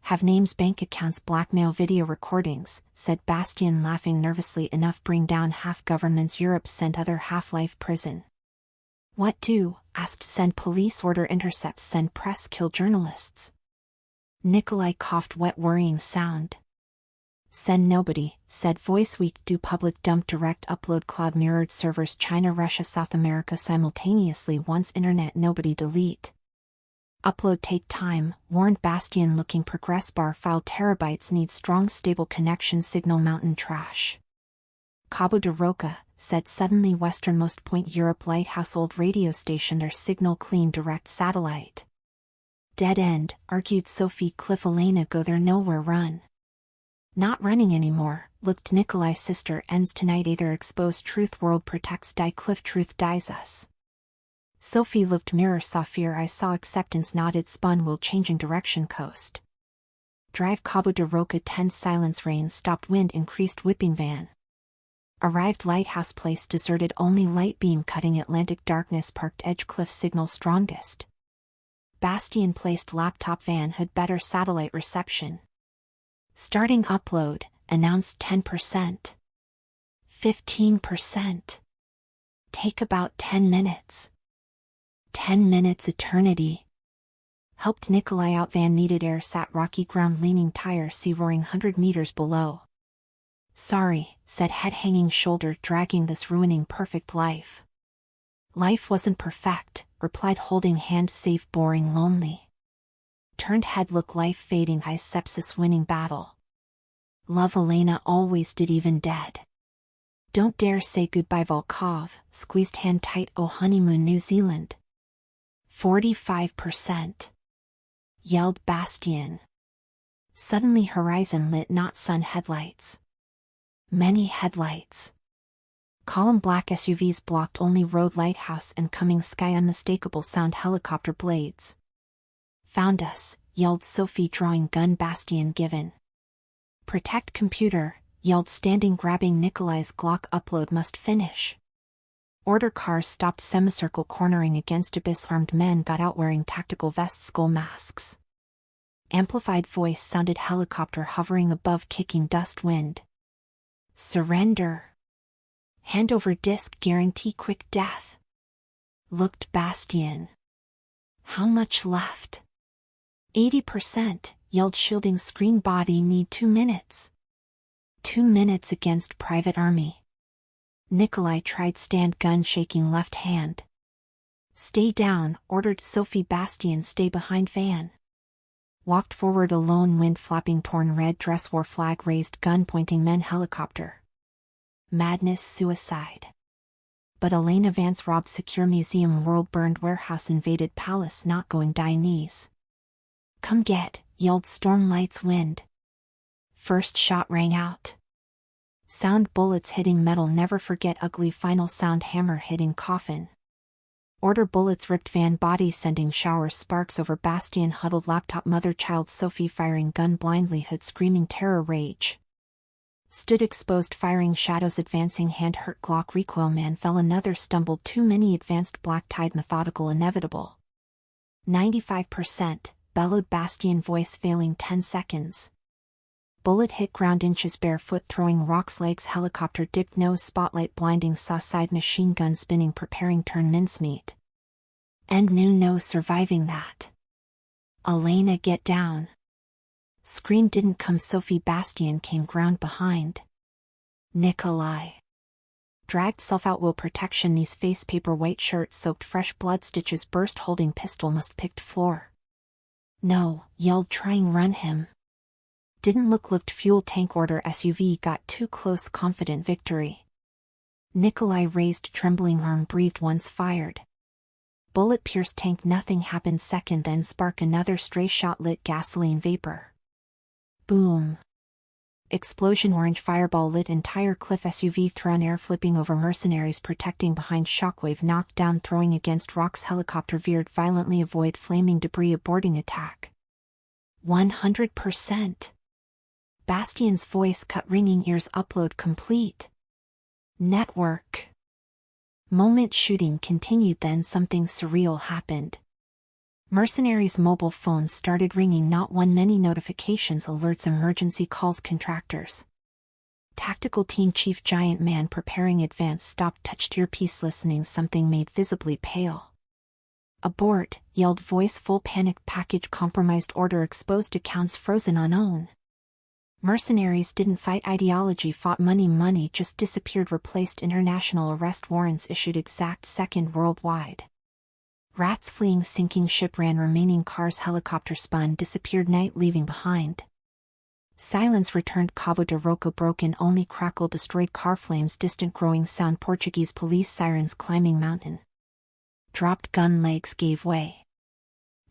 Have names, bank accounts, blackmail, video recordings, said Bastian, laughing nervously, enough bring down half governments, Europe send other half life prison. What do? Asked. Send police, order intercepts, send press, kill journalists. Nikolai coughed, wet worrying sound. Send nobody, said voice weak, do public dump, direct upload, cloud mirrored servers, China, Russia, South America simultaneously, once internet, nobody delete. Upload take time, warned Bastian, looking progress bar, file terabytes, need strong stable connection, signal, mountain trash. Cabo de Roca, said suddenly, westernmost point, Europe, lighthouse, old radio station, their signal clean, direct satellite. Dead end, argued Sophie, Cliff, Elena, go there, nowhere, run. Not running anymore, looked Nikolai, sister, ends tonight, either exposed, truth, world protects, die, Cliff, truth dies us. Sophie looked mirror, saw fear, I saw acceptance, nodded, spun wheel, changing direction, coast. Drive, Cabo de Roca, tense silence, rain stopped, wind increased, whipping van. Arrived, lighthouse place deserted, only light beam cutting Atlantic darkness, parked edge, cliff, signal strongest. Bastian placed laptop, van hood, better satellite reception. Starting upload, announced 10%. 15%. Take about 10 minutes. 10 minutes, eternity. Helped Nikolai out, van needed air, sat rocky ground, leaning tire, sea roaring 100 meters below. Sorry, said head hanging shoulder, dragging this ruining perfect life. Life wasn't perfect, replied holding hand, safe, boring, lonely. Turned head, look, life fading, eyes, sepsis, winning battle. Love, Elena, always did, even dead. Don't dare say goodbye, Volkov, squeezed hand tight, oh honeymoon, New Zealand. 45%. Yelled Bastian. Suddenly horizon lit, not sun, headlights. Many headlights. Column black SUVs blocked only road lighthouse and coming sky unmistakable sound helicopter blades. Found us, yelled Sophie drawing gun Bastien given. Protect computer, yelled standing grabbing Nikolai's Glock upload must finish. Order cars stopped semicircle cornering against abyss armed men got out wearing tactical vests skull masks. Amplified voice sounded helicopter hovering above kicking dust wind. Surrender. Hand over disc guarantee quick death. Looked Bastien. How much left? 80%, yelled shielding screen body need 2 minutes. 2 minutes against private army. Nikolai tried stand gun shaking left hand. Stay down, ordered Sophie Bastien stay behind van. Walked forward alone wind flapping torn red dress war flag raised gun pointing men helicopter. Madness suicide. But Elena Vance robbed secure museum world burned warehouse invaded palace not going Chinese. Come get, yelled storm lights wind. First shot rang out. Sound bullets hitting metal never forget ugly final sound hammer hitting coffin. Order bullets ripped van body sending shower sparks over Bastien huddled laptop mother child Sophie firing gun blindly hood screaming terror rage. Stood exposed firing shadows advancing hand hurt Glock recoil man fell another stumbled too many advanced black tide methodical inevitable. 95%, bellowed Bastien voice failing 10 seconds. Bullet hit ground inches barefoot throwing rocks legs helicopter dipped nose spotlight blinding saw side machine gun spinning preparing turn mincemeat. And knew no surviving that. Elena get down. Scream didn't come Sophie Bastien came ground behind. Nikolai. Dragged self out will protection these face paper white shirt soaked fresh blood stitches burst holding pistol must picked floor. No, yelled trying run him. Didn't looked fuel tank order SUV got too close confident victory. Nikolai raised trembling arm breathed once fired. Bullet pierced tank nothing happened second then spark another stray shot lit gasoline vapor. Boom. Explosion orange fireball lit entire cliff SUV thrown air flipping over mercenaries protecting behind shockwave knocked down throwing against rocks helicopter veered violently avoid flaming debris aborting attack. 100%. Bastien's voice cut ringing ears upload complete. Network. Moment shooting continued then something surreal happened. Mercenaries' mobile phones started ringing not one many notifications alerts emergency calls contractors. Tactical team chief giant man preparing advance stop touched earpiece listening something made visibly pale. Abort, yelled voice full panic package compromised order exposed accounts frozen on own. Mercenaries didn't fight ideology fought money just disappeared replaced international arrest warrants issued exact second worldwide. Rats fleeing sinking ship ran remaining cars helicopter spun disappeared night leaving behind. Silence returned Cabo de Roca broken only crackle destroyed car flames distant growing sound Portuguese police sirens climbing mountain. Dropped gun legs gave way.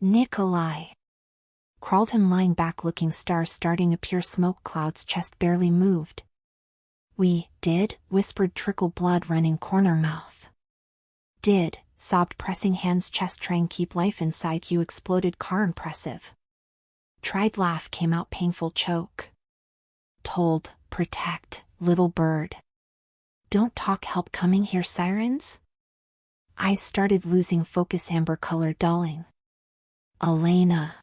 Nikolai. Crawled him lying back looking stars starting appear smoke clouds chest barely moved. We did, whispered trickle blood running corner mouth. Did, sobbed pressing hands chest trying keep life inside you exploded car impressive. Tried laugh came out painful choke. Told, protect, little bird. Don't talk help coming here sirens? Eyes started losing focus amber color dulling. Elena.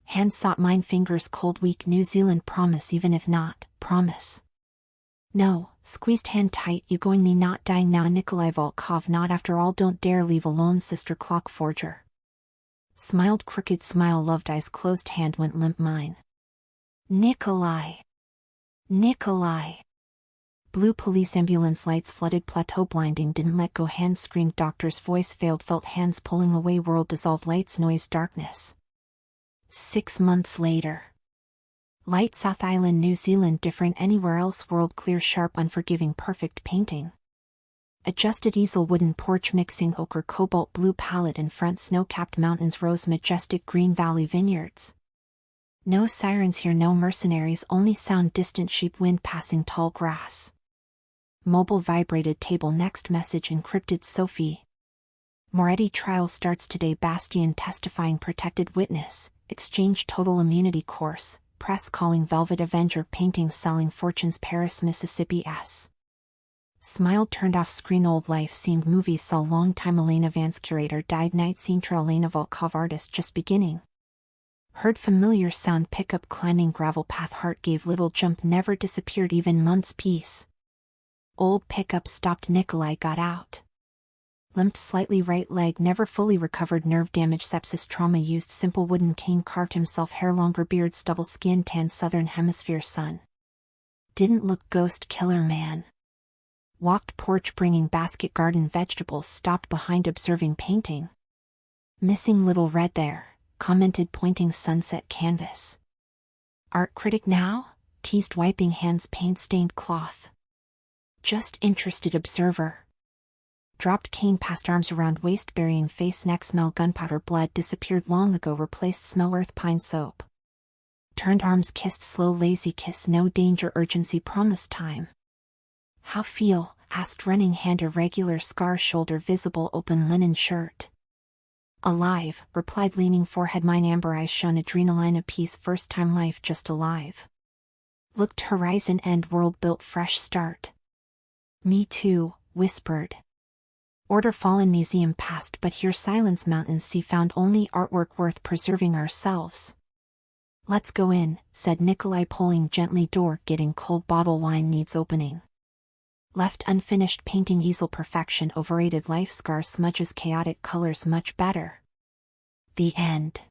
Hand sought mine fingers cold weak New Zealand promise even if not, promise. No, squeezed hand tight you going me not dying now Nikolai Volkov not after all don't dare leave alone sister clock forger. Smiled crooked smile loved eyes closed hand went limp mine. Nikolai. Nikolai. Blue police ambulance lights flooded plateau blinding didn't let go hands screamed doctor's voice failed felt hands pulling away world dissolved lights noise darkness. 6 months later. Light South Island New Zealand different anywhere else world clear sharp unforgiving perfect painting. Adjusted easel wooden porch mixing ochre cobalt blue palette in front snow-capped mountains rose majestic green valley vineyards. No sirens here no mercenaries only sound distant sheep wind passing tall grass. Mobile vibrated table next message encrypted Sophie. Moretti trial starts today. Bastian testifying protected witness. Exchange total immunity course. Press calling Velvet Avenger paintings selling fortunes. Paris, Mississippi S. Smiled turned off screen. Old life seemed movies saw long time. Elena Vance curator died. Night scene. Elena Volkov artist just beginning. Heard familiar sound. Pickup climbing gravel path. Heart gave little jump. Never disappeared. Even months. Peace. Old pickup stopped. Nikolai got out. Limped slightly. Right leg never fully recovered. Nerve damage. Sepsis trauma. Used simple wooden cane. Carved himself. Hair longer. Beard stubble. Skin tan. Southern hemisphere sun. Didn't look. Ghost killer man. Walked porch bringing basket. Garden vegetables. Stopped behind observing painting. Missing little red there. Commented pointing sunset canvas. Art critic now? Teased wiping hands. Paint stained cloth. Just interested observer. Dropped cane past arms around waist burying face. Neck smell gunpowder. Blood disappeared long ago. Replaced smell earth pine soap. Turned arms. Kissed slow lazy kiss. No danger urgency. Promised time. How feel? Asked running hand. Irregular scar. Shoulder visible. Open linen shirt. Alive, replied leaning forehead. Mine amber eyes shone. Adrenaline apiece. First time life just alive. Looked horizon end. World built fresh start. Me too, whispered. Order fallen. Museum past but here silence. Mountains sea found. Only artwork worth preserving ourselves. Let's go in, said Nikolai pulling gently. Door getting cold. Bottle wine needs opening. Left unfinished painting. Easel perfection. Overrated. Life scar smudges. Chaotic colors much better. The end.